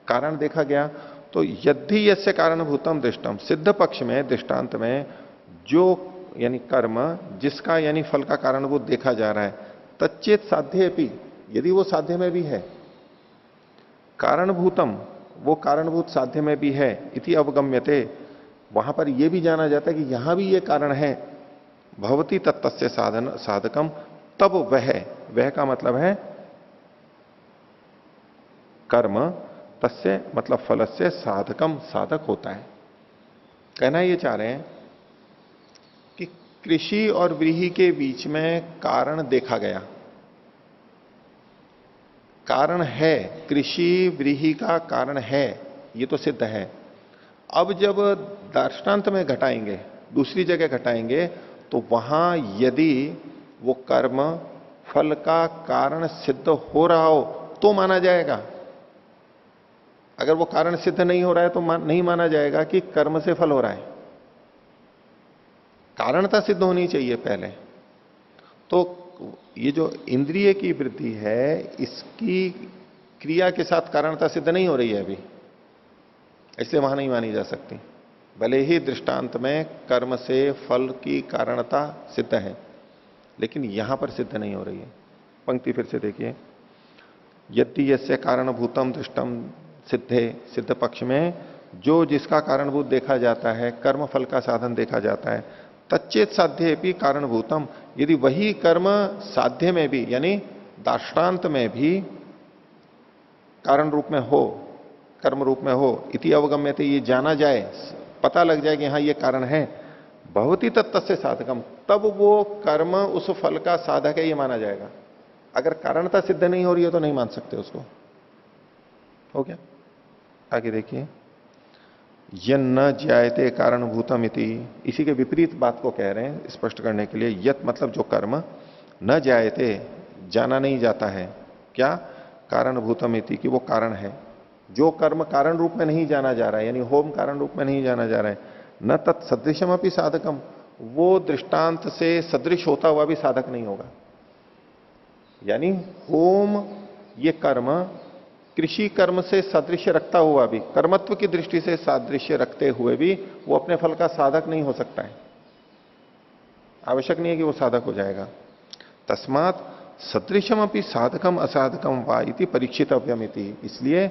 कारण देखा गया। तो यद्धि यस्य कारणभूतम दृष्टम, सिद्ध पक्ष में दृष्टांत में जो यानी कर्म जिसका यानी फल का कारणभूत देखा जा रहा है, तच्चेत साध्य भी, यदि वो साध्य में भी है, कारणभूतम वो कारणभूत साध्य में भी है, इति अवगम्यते, वहां पर यह भी जाना जाता है कि यहां भी ये कारण है, भवती तत्तस्य साधन साधकम, तब वह का मतलब है कर्म, तस्य मतलब फल से साधकम, साधक होता है। कहना ये चाह रहे हैं कि कृषि और व्रीहि के बीच में कारण देखा गया, कारण है, कृषि व्रीहि का कारण है, ये तो सिद्ध है। अब जब दृष्टांत में घटाएंगे, दूसरी जगह घटाएंगे, तो वहां यदि वो कर्म फल का कारण सिद्ध हो रहा हो तो माना जाएगा। अगर वो कारण सिद्ध नहीं हो रहा है तो नहीं माना जाएगा कि कर्म से फल हो रहा है। कारणता सिद्ध होनी चाहिए पहले। तो ये जो इंद्रिय की वृद्धि है, इसकी क्रिया के साथ कारणता सिद्ध नहीं हो रही है अभी, इसलिए वहां नहीं मानी जा सकती। भले ही दृष्टांत में कर्म से फल की कारणता सिद्ध है, लेकिन यहां पर सिद्ध नहीं हो रही है। पंक्ति फिर से देखिए, यदि यस्य कारणभूतम दृष्टम सिद्धे, सिद्ध पक्ष में जो जिसका कारणभूत देखा जाता है, कर्म फल का साधन देखा जाता है, तच्चेत साध्य भी कारणभूतम, यदि वही कर्म साध्य में भी यानी दाष्टान्त में भी कारण रूप में हो, कर्म रूप में हो, इति अवगम्यते, ये जाना जाए, पता लग जाए कि हाँ ये कारण है, भवती तत्तस्य साधकम, तब वो कर्म उस फल का साधक है, ये माना जाएगा। अगर कारणता सिद्ध नहीं हो रही है तो नहीं मान सकते उसको। हो गया? आगे देखिए, यन्न ज्यायते कारणभूतम इति, इसी के विपरीत बात को कह रहे हैं स्पष्ट करने के लिए। यत मतलब जो कर्म, न ज्यायते जाना नहीं जाता है, क्या? कारणभूतम इति, कि वो कारण है। जो कर्म कारण रूप में नहीं जाना जा रहा है, यानी होम कारण रूप में नहीं जाना जा रहा है, न तत्सदृशम अपनी साधकम, वो दृष्टांत से सदृश होता हुआ भी साधक नहीं होगा। यानी होम ये कर्म कृषि कर्म से सादृश्य रखता हुआ भी, कर्मत्व की दृष्टि से सादृश्य रखते हुए भी वो अपने फल का साधक नहीं हो सकता है। आवश्यक नहीं है कि वो साधक हो जाएगा। तस्मात सदृशम अपनी साधकम असाधकम वा इति परीक्षितव्यमिति, इसलिए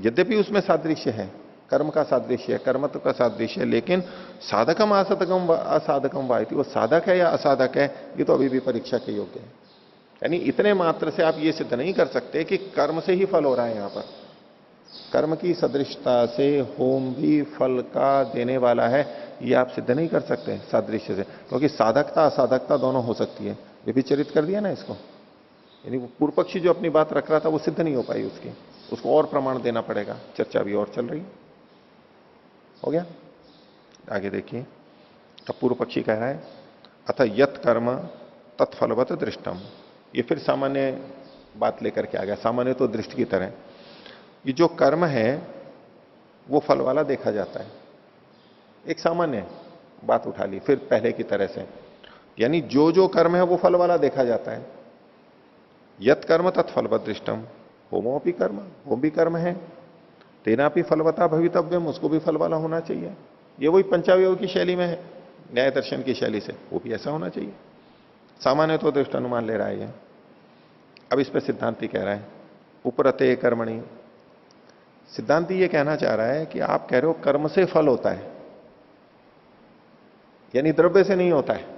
यद्यपि उसमें सादृश्य है, कर्म का सादृश्य है, कर्मत्व का सादृश्य है, लेकिन साधकम असाधकम असाधकम वा इति, वो साधक है या असाधक है, ये तो अभी भी परीक्षा के योग्य है। यानी इतने मात्र से आप ये सिद्ध नहीं कर सकते कि कर्म से ही फल हो रहा है। यहां पर कर्म की सदृशता से होम भी फल का देने वाला है, ये आप सिद्ध नहीं कर सकते सादृश्य से, क्योंकि साधकता असाधकता दोनों हो सकती है। विचरित कर दिया ना इसको, यानी वो पूर्व पक्षी जो अपनी बात रख रहा था वो सिद्ध नहीं हो पाई उसकी, उसको और प्रमाण देना पड़ेगा। चर्चा भी और चल रही। हो गया? आगे देखिए, अब पूर्व पक्षी कह रहा है, अथ यत कर्म तत्फलवत दृष्टम। ये फिर सामान्य बात लेकर के आ गया, सामान्य तो दृष्टि की तरह। ये जो कर्म है वो फल वाला देखा जाता है। एक सामान्य बात उठा ली फिर पहले की तरह से, यानी जो जो कर्म है वो फल वाला देखा जाता है। यत कर्म तत्फलवत दृष्टम, होमोपि कर्म, होम भी कर्म है, तेना भी फलवता भवितव्यम, उसको भी फल वाला होना चाहिए। ये वही पंचावयव की शैली में है, न्याय दर्शन की शैली से, वो भी ऐसा होना चाहिए। सामान्य तो दृष्ट अनुमान ले रहा है ये। अब इस पर सिद्धांति कह रहा है उपरते कर्मणि। सिद्धांति ये कहना चाह रहा है कि आप कह रहे हो कर्म से फल होता है, यानी द्रव्य से नहीं होता है।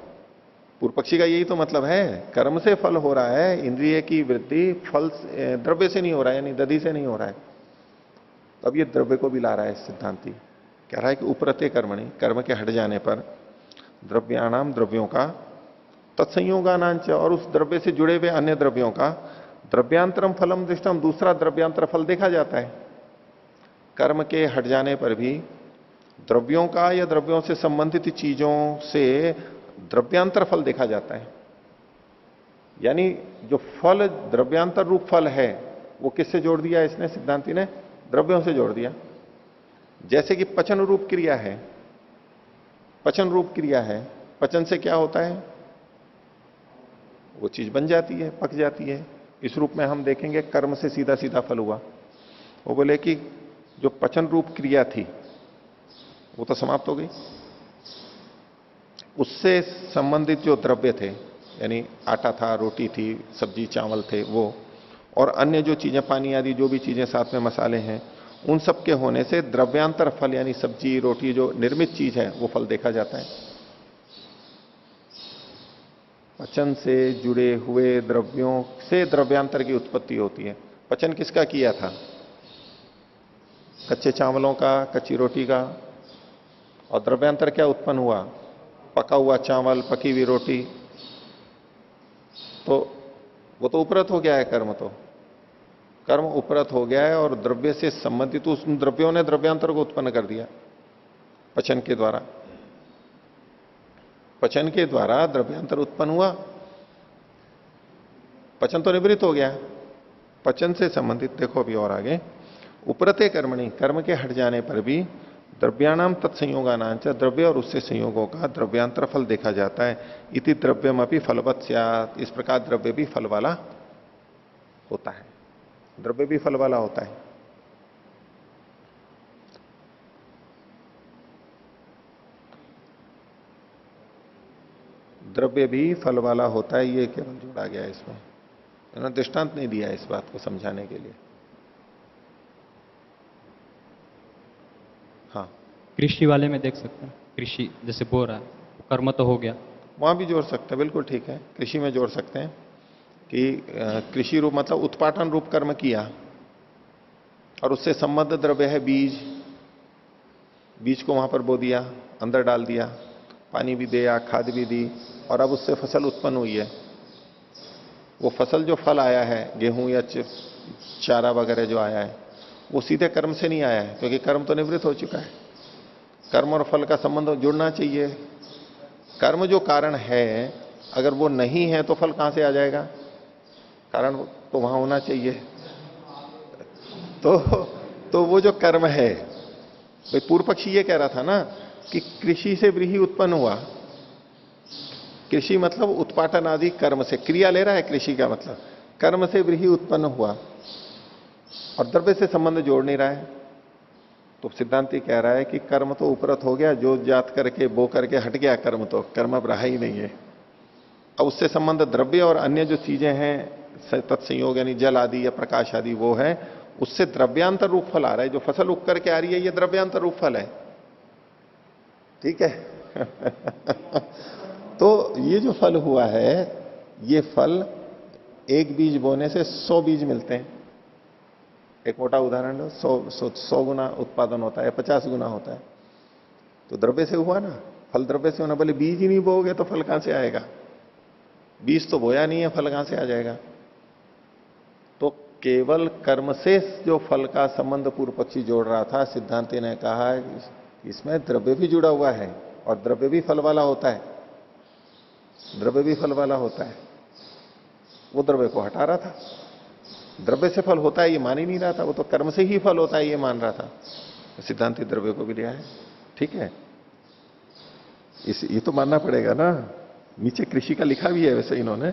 पूर्व पक्षी का यही तो मतलब है, कर्म से फल हो रहा है, इंद्रिय की वृद्धि फल द्रव्य से नहीं हो रहा है, यानी दधि से नहीं हो रहा है। तो अब ये द्रव्य को भी ला रहा है सिद्धांति, कह रहा है कि उपरते कर्मणि, कर्म के हट जाने पर द्रव्याणाम, द्रव्यों का, तत्संयोगानांच, और उस द्रव्य से जुड़े हुए अन्य द्रव्यों का, द्रव्यांतरम फलम दृष्टम, दूसरा द्रव्यांतर फल देखा जाता है। कर्म के हट जाने पर भी द्रव्यों का या द्रव्यों से संबंधित चीजों से द्रव्यांतर फल देखा जाता है। यानी जो फल द्रव्यांतर रूप फल है वो किससे जोड़ दिया इसने, सिद्धांति ने द्रव्यों से जोड़ दिया। जैसे कि पचन रूप क्रिया है, पचन रूप क्रिया है, पचन से क्या होता है, वो चीज बन जाती है, पक जाती है। इस रूप में हम देखेंगे कर्म से सीधा सीधा फल हुआ। वो बोले कि जो पचन रूप क्रिया थी वो तो समाप्त हो गई, उससे संबंधित जो द्रव्य थे, यानी आटा था, रोटी थी, सब्जी चावल थे वो, और अन्य जो चीजें, पानी आदि जो भी चीजें साथ में मसाले हैं, उन सब के होने से द्रव्यांतर फल, यानी सब्जी रोटी जो निर्मित चीज है वो फल देखा जाता है। पचन से जुड़े हुए द्रव्यों से द्रव्यांतर की उत्पत्ति होती है। पचन किसका किया था, कच्चे चावलों का, कच्ची रोटी का, और द्रव्यांतर क्या उत्पन्न हुआ, पका हुआ चावल, पकी हुई रोटी। तो वो तो उपरत हो गया है कर्म, तो कर्म उपरत हो गया है और द्रव्य से संबंधित उस द्रव्यों ने द्रव्यांतर को उत्पन्न कर दिया पचन के द्वारा। पचन के द्वारा द्रव्यांतर उत्पन्न हुआ, पचन तो निवृत्त हो गया। पचन से संबंधित देखो अभी और आगे, उपरते कर्मणि, कर्म के हट जाने पर भी द्रव्याणाम तत्संयोगानांच, द्रव्य और उससे संयोगों का द्रव्यांतर फल देखा जाता है। इति द्रव्यम अपनी फलवत स्यात्, इस प्रकार द्रव्य भी फल वाला होता है, द्रव्य भी फल वाला होता है। द्रव्य भी फल वाला होता है, ये केवल जोड़ा गया है इसमें, इन्होंने दृष्टांत नहीं दिया इस बात को समझाने के लिए। हाँ, कृषि वाले में देख सकते हैं, कृषि जैसे बो रहा है, कर्म तो हो गया, वहां भी जोड़ सकते हैं, बिल्कुल ठीक है। कृषि में जोड़ सकते हैं कि कृषि रूप मतलब उत्पादन रूप कर्म किया और उससे संबद्ध द्रव्य है बीज, बीज को वहां पर बो दिया, अंदर डाल दिया, पानी भी दिया, खाद भी दी, और अब उससे फसल उत्पन्न हुई है। वो फसल जो फल आया है, गेहूं या चारा वगैरह जो आया है, वो सीधे कर्म से नहीं आया है, क्योंकि कर्म तो निवृत्त हो चुका है। कर्म और फल का संबंध जुड़ना चाहिए। कर्म जो कारण है, अगर वो नहीं है तो फल कहां से आ जाएगा, कारण तो वहां होना चाहिए। तो वो जो कर्म है, भाई पूर्व पक्षी ये कह रहा था ना कि कृषि से व्रीहि उत्पन्न हुआ। कृषि मतलब उत्पादन आदि कर्म से, क्रिया ले रहा है कृषि का मतलब, कर्म से व्रीहि उत्पन्न हुआ और द्रव्य से संबंध जोड़ नहीं रहा है। तो सिद्धांति कह रहा है कि कर्म तो उपरत हो गया, जो जात करके बो करके हट गया कर्म, तो कर्म अब रहा ही नहीं है। अब उससे संबंध द्रव्य और अन्य जो चीजें हैं तत्संयोग, यानी जल आदि या प्रकाश आदि, वो है, उससे द्रव्यांतर रूप फल आ रहा है। जो फसल उग करके आ रही है ये द्रव्यांतर रूप फल है, ठीक है। तो ये जो फल हुआ है, ये फल एक बीज बोने से 100 बीज मिलते हैं। एक मोटा उदाहरण लो, 100 गुना उत्पादन होता है, 50 गुना होता है। तो द्रव्य से हुआ ना, फल द्रव्य से होना। बोले बीज ही नहीं बोओगे तो फल कहां से आएगा, बीज तो बोया नहीं है, फल कहां से आ जाएगा। तो केवल कर्म से जो फल का संबंध पूर्व पक्षी जोड़ रहा था, सिद्धांति ने कहा इसमें द्रव्य भी जुड़ा हुआ है और द्रव्य भी फल वाला होता है। द्रव्य भी फल वाला होता है, वो द्रव्य को हटा रहा था। द्रव्य से फल होता है ये मान ही नहीं रहा था, वो तो कर्म से ही फल होता है ये मान रहा था। सिद्धांति द्रव्य को भी लिया है, ठीक है। ये तो मानना पड़ेगा ना। नीचे कृषि का लिखा भी है वैसे इन्होंने।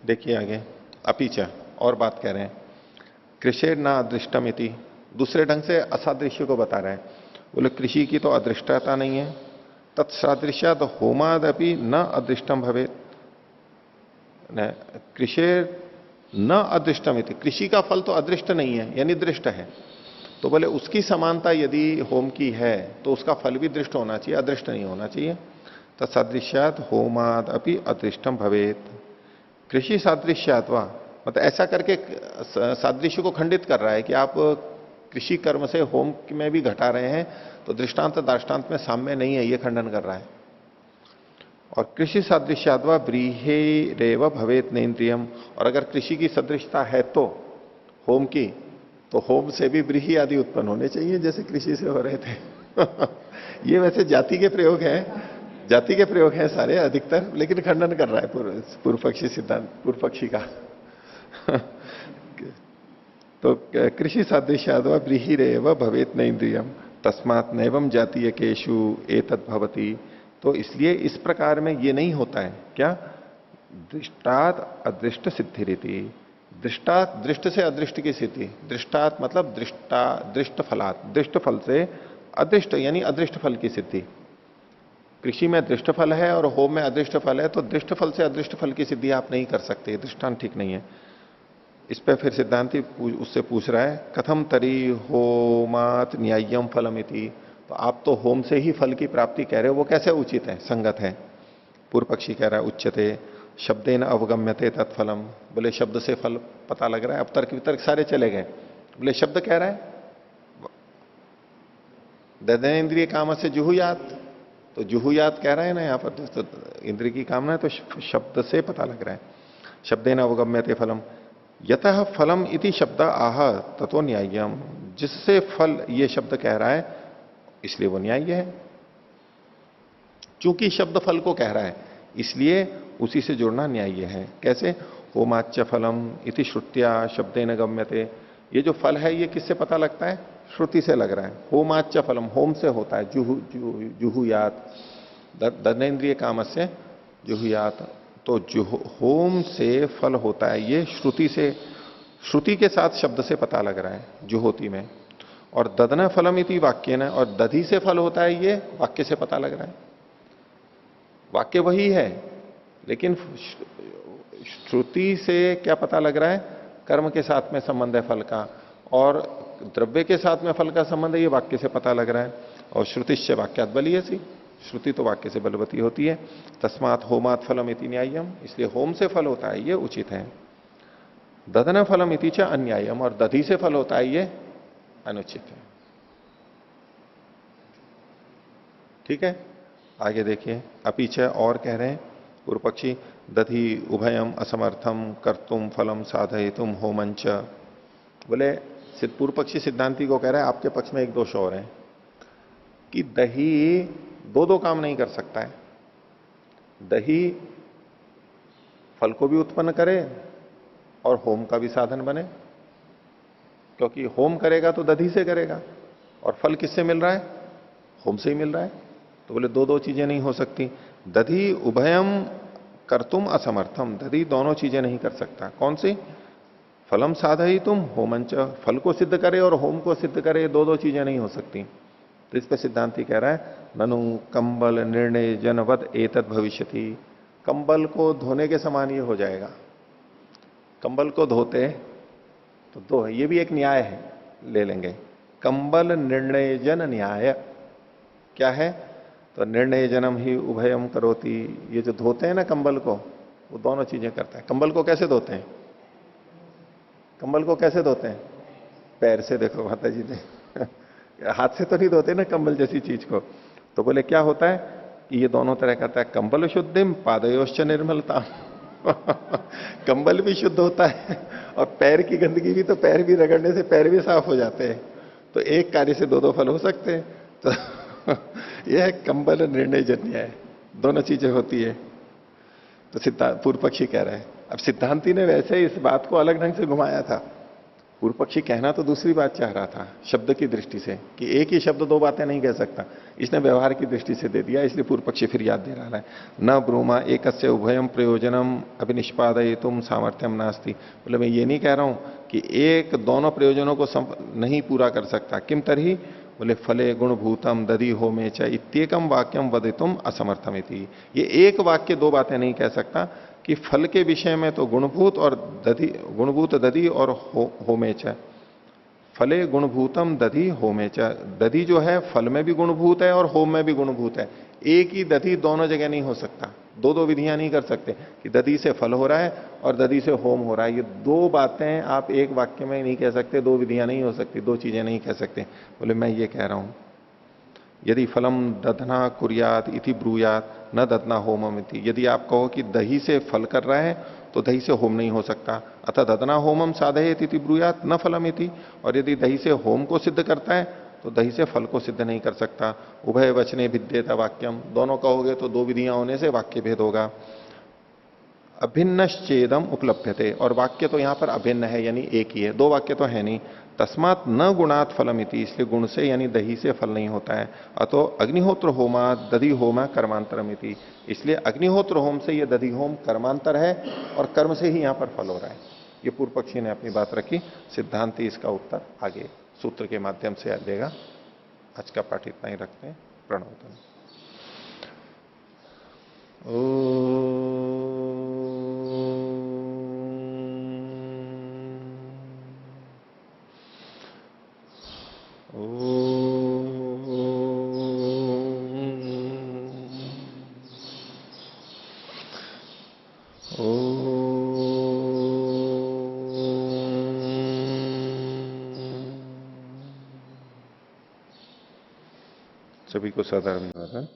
देखिए आगे, अपीचा और बात कह रहे हैं, कृषि ना अदृष्टम इति, दूसरे ढंग से असादृश्य को बता रहे हैं। बोले कृषि की तो अदृष्टता नहीं है, तत्सादृश्यात होमादपि न अदृष्टम भवेत। कृषि न अदृष्टम इति, कृषि का फल तो अदृष्ट नहीं है यानी दृष्ट है। तो बोले उसकी समानता यदि होम की है तो उसका फल भी दृष्ट होना चाहिए, अदृष्ट नहीं होना चाहिए। तत्सादृश्यात होमाद अपि अदृष्टम भवेत। कृषि सादृश्यात्वा, मतलब ऐसा करके सादृश्य को खंडित कर रहा है कि आप कृषि कर्म से होम में भी घटा रहे हैं तो दृष्टांत दाष्टांत में साम्य नहीं है, ये खंडन कर रहा है। और कृषि सादृश्यात्वा व्रीहे रेव भवेत नेन्द्रियम, और अगर कृषि की सदृशता है तो होम की, तो होम से भी व्रीहि आदि उत्पन्न होने चाहिए जैसे कृषि से हो रहे थे। ये वैसे जाति के प्रयोग हैं, जाति के प्रयोग हैं सारे अधिकतर, लेकिन खंडन कर रहा है पूर्व पक्षी सिद्धांत, पूर्व पक्षी का। तो कृषि सादृश्याद्वा व्रीहिरेव भवेत न इंद्रियम तस्मात् नैवम जातीय केशु एतद् भवति। तो इसलिए इस प्रकार में ये नहीं होता है क्या, दृष्टात अदृष्ट सिद्धि रीति, दृष्टात दृष्ट से अदृष्ट की सिद्धि, दृष्टात मतलब दृष्टा दृष्ट फलात, दृष्ट फल से अदृष्ट यानी अदृष्ट फल की सिद्धि। कृषि में दृष्ट फल है और होम में अदृष्ट फल है, तो दृष्ट फल से अदृष्ट फल की सिद्धि आप नहीं कर सकते, दृष्टांत ठीक नहीं है। इस पे फिर सिद्धांति उससे पूछ रहा है, कथम तरी होमात न्याय्यम फलमिति, तो आप तो होम से ही फल की प्राप्ति कह रहे हो, वो कैसे उचित है, संगत है। पूर्व पक्षी कह रहा है उच्चते शब्देन अवगम्यते तत्फलम, बोले शब्द से फल पता लग रहा है। अब तर्क वितर्क सारे चले गए, बोले शब्द कह रहा है ददेन्द्रिय काम से जुहुयात, तो जुहुयात कह रहा है ना यहाँ पर, तो इंद्रिय की कामना है तो शब्द से पता लग रहा है। शब्देन अवगम्यते फलम यतः फलम इति शब्द आह ततो न्याय्यम, जिससे फल ये शब्द कह रहा है इसलिए वो न्याय्य है। चूंकि शब्द फल को कह रहा है इसलिए उसी से जुड़ना न्याय्य है। कैसे, होमाच्च फलम इति श्रुत्या शब्देन गम्यते, ये जो फल है ये किससे पता लगता है, श्रुति से लग रहा है। होमाच्च फलम, होम से होता है, जुहुयात, दनेन्द्रिय काम से जुहुयात, तो होम से फल होता है ये श्रुति से, श्रुति के साथ शब्द से पता लग रहा है जुहोती में। और ददन फलम इति वाक्य न, और दधि से फल होता है ये वाक्य से पता लग रहा है। वाक्य वही है लेकिन श्रुति से क्या पता लग रहा है, कर्म के साथ में संबंध है फल का, और द्रव्य के साथ में फल का संबंध है ये वाक्य से पता लग रहा है। और श्रुतिश्च वाक्यात बलीयसी, श्रुति तो वाक्य से बलवती होती है। तस्मात् होमात् फलम इति न्याय्यम, इसलिए होम से फल होता है ये उचित है। दधन फलम इति च अन्याय्यम, और दधि से फल होता है ये अनुचित है। ठीक है, आगे देखिए, अपीछे और कह रहे हैं पूर्व पक्षी, दधि उभयम असमर्थम कर्तुम फलम साधयितुम होमंच। बोले पूर्व पक्षी सिद्धांति को कह रहा है आपके पक्ष में एक दोष और है कि दही दो काम नहीं कर सकता है। दही फल को भी उत्पन्न करे और होम का भी साधन बने, क्योंकि होम करेगा तो दधी से करेगा और फल किससे मिल रहा है, होम से ही मिल रहा है। तो बोले दो चीजें नहीं हो सकती। दधी उभयम कर्तुम असमर्थम, दधी दोनों चीजें नहीं कर सकता। कौन सी, फलम साधयितुम होमंच, फल को सिद्ध करे और होम को सिद्ध करे, दो चीजें नहीं हो सकती। तो इस पर सिद्धांति कह रहा है, ननु कंबल निर्णय जनवद एतद भविष्यति, कंबल को धोने के समान ये हो जाएगा। कंबल को धोते तो दो है, ये भी एक न्याय है, ले लेंगे। कंबल निर्णय जन न्याय क्या है, तो निर्णय जनम ही उभयम करोति, ये जो धोते हैं ना कंबल को, वो दोनों चीजें करता है। कंबल को कैसे धोते हैं, कंबल को कैसे धोते हैं, पैर से, देखो माता जी ने हाथ से तो नहीं धोते ना कंबल जैसी चीज को। तो बोले क्या होता है कि ये दोनों तरह करता है, कंबल शुद्धिम पादयोश्च निर्मलता, कंबल भी शुद्ध होता है और पैर की गंदगी भी, तो पैर भी रगड़ने से पैर भी साफ हो जाते हैं। तो एक कार्य से दो दो फल हो सकते हैं। तो यह कंबल निर्णय जन्य है, दोनों चीजें होती है। तो सिद्धांत पूर्व पक्षी कह रहा है। अब सिद्धांती ने वैसे इस बात को अलग ढंग से घुमाया था। पूर्व पक्षी कहना तो दूसरी बात चाह रहा था शब्द की दृष्टि से, कि एक ही शब्द दो बातें नहीं कह सकता। इसने व्यवहार की दृष्टि से दे दिया, इसलिए पूर्व पक्षी फिर याद दे रहा है। न ब्रूमा एकस्य उभयम प्रयोजनम अभिनिष्पादयितुम सामर्थ्यम नास्ति। बोले मैं ये नहीं कह रहा हूं कि एक दोनों प्रयोजनों को नहीं पूरा कर सकता। किम तरही? बोले फले गुणभूतम दधि होमे च इत्येकम वाक्यम वदितुम असमर्थमिति। ये एक वाक्य दो बातें नहीं कह सकता कि फल के विषय में तो गुणभूत और दधि, गुणभूत दधि और होमे च। फले गुणभूतम दधि होमे च। दधि जो है फल में भी गुणभूत है और होम में भी गुणभूत है। एक ही दधि दोनों जगह नहीं हो सकता, दो दो विधियां नहीं कर सकते कि दधि से फल हो रहा है और दधि से होम हो रहा है। ये दो बातें आप एक वाक्य में नहीं कह सकते, दो विधियां नहीं हो सकती, दो चीजें नहीं कह सकते। बोले मैं ये कह रहा हूं, यदि फलम दधना कुर्यात इति ब्रूयात न दधना होमम इति। यदि आप कहो कि दही से फल कर रहा है तो दही से होम नहीं हो सकता, अतः दधना होमम साधयेत इति ब्रूयात न फलम इति। और यदि दही से होम को सिद्ध करता है तो दही से फल को सिद्ध नहीं कर सकता। उभय वचने भिद्येत वाक्यम, दोनों कहोगे तो दो विधियां होने से वाक्य भेद होगा। अभिन्नश्चेदम उपलब्धते, और वाक्य तो यहां पर अभिन्न है यानी एक ही है, दो वाक्य तो है नहीं। तस्मात न गुणात फलमिति, इसलिए गुण से यानी दही से फल नहीं होता है। अतो अग्निहोत्र होमा दधि होमा कर्मांतरमिति, इसलिए अग्निहोत्र होम से यह दधि होम कर्मांतर है और कर्म से ही यहां पर फल हो रहा है। ये पूर्व पक्षी ने अपनी बात रखी, सिद्धांति इसका उत्तर आगे सूत्र के माध्यम से देगा। आज का पाठ इतना ही रखते हैं। प्रणोदन। सभी को सदा अभिवादन।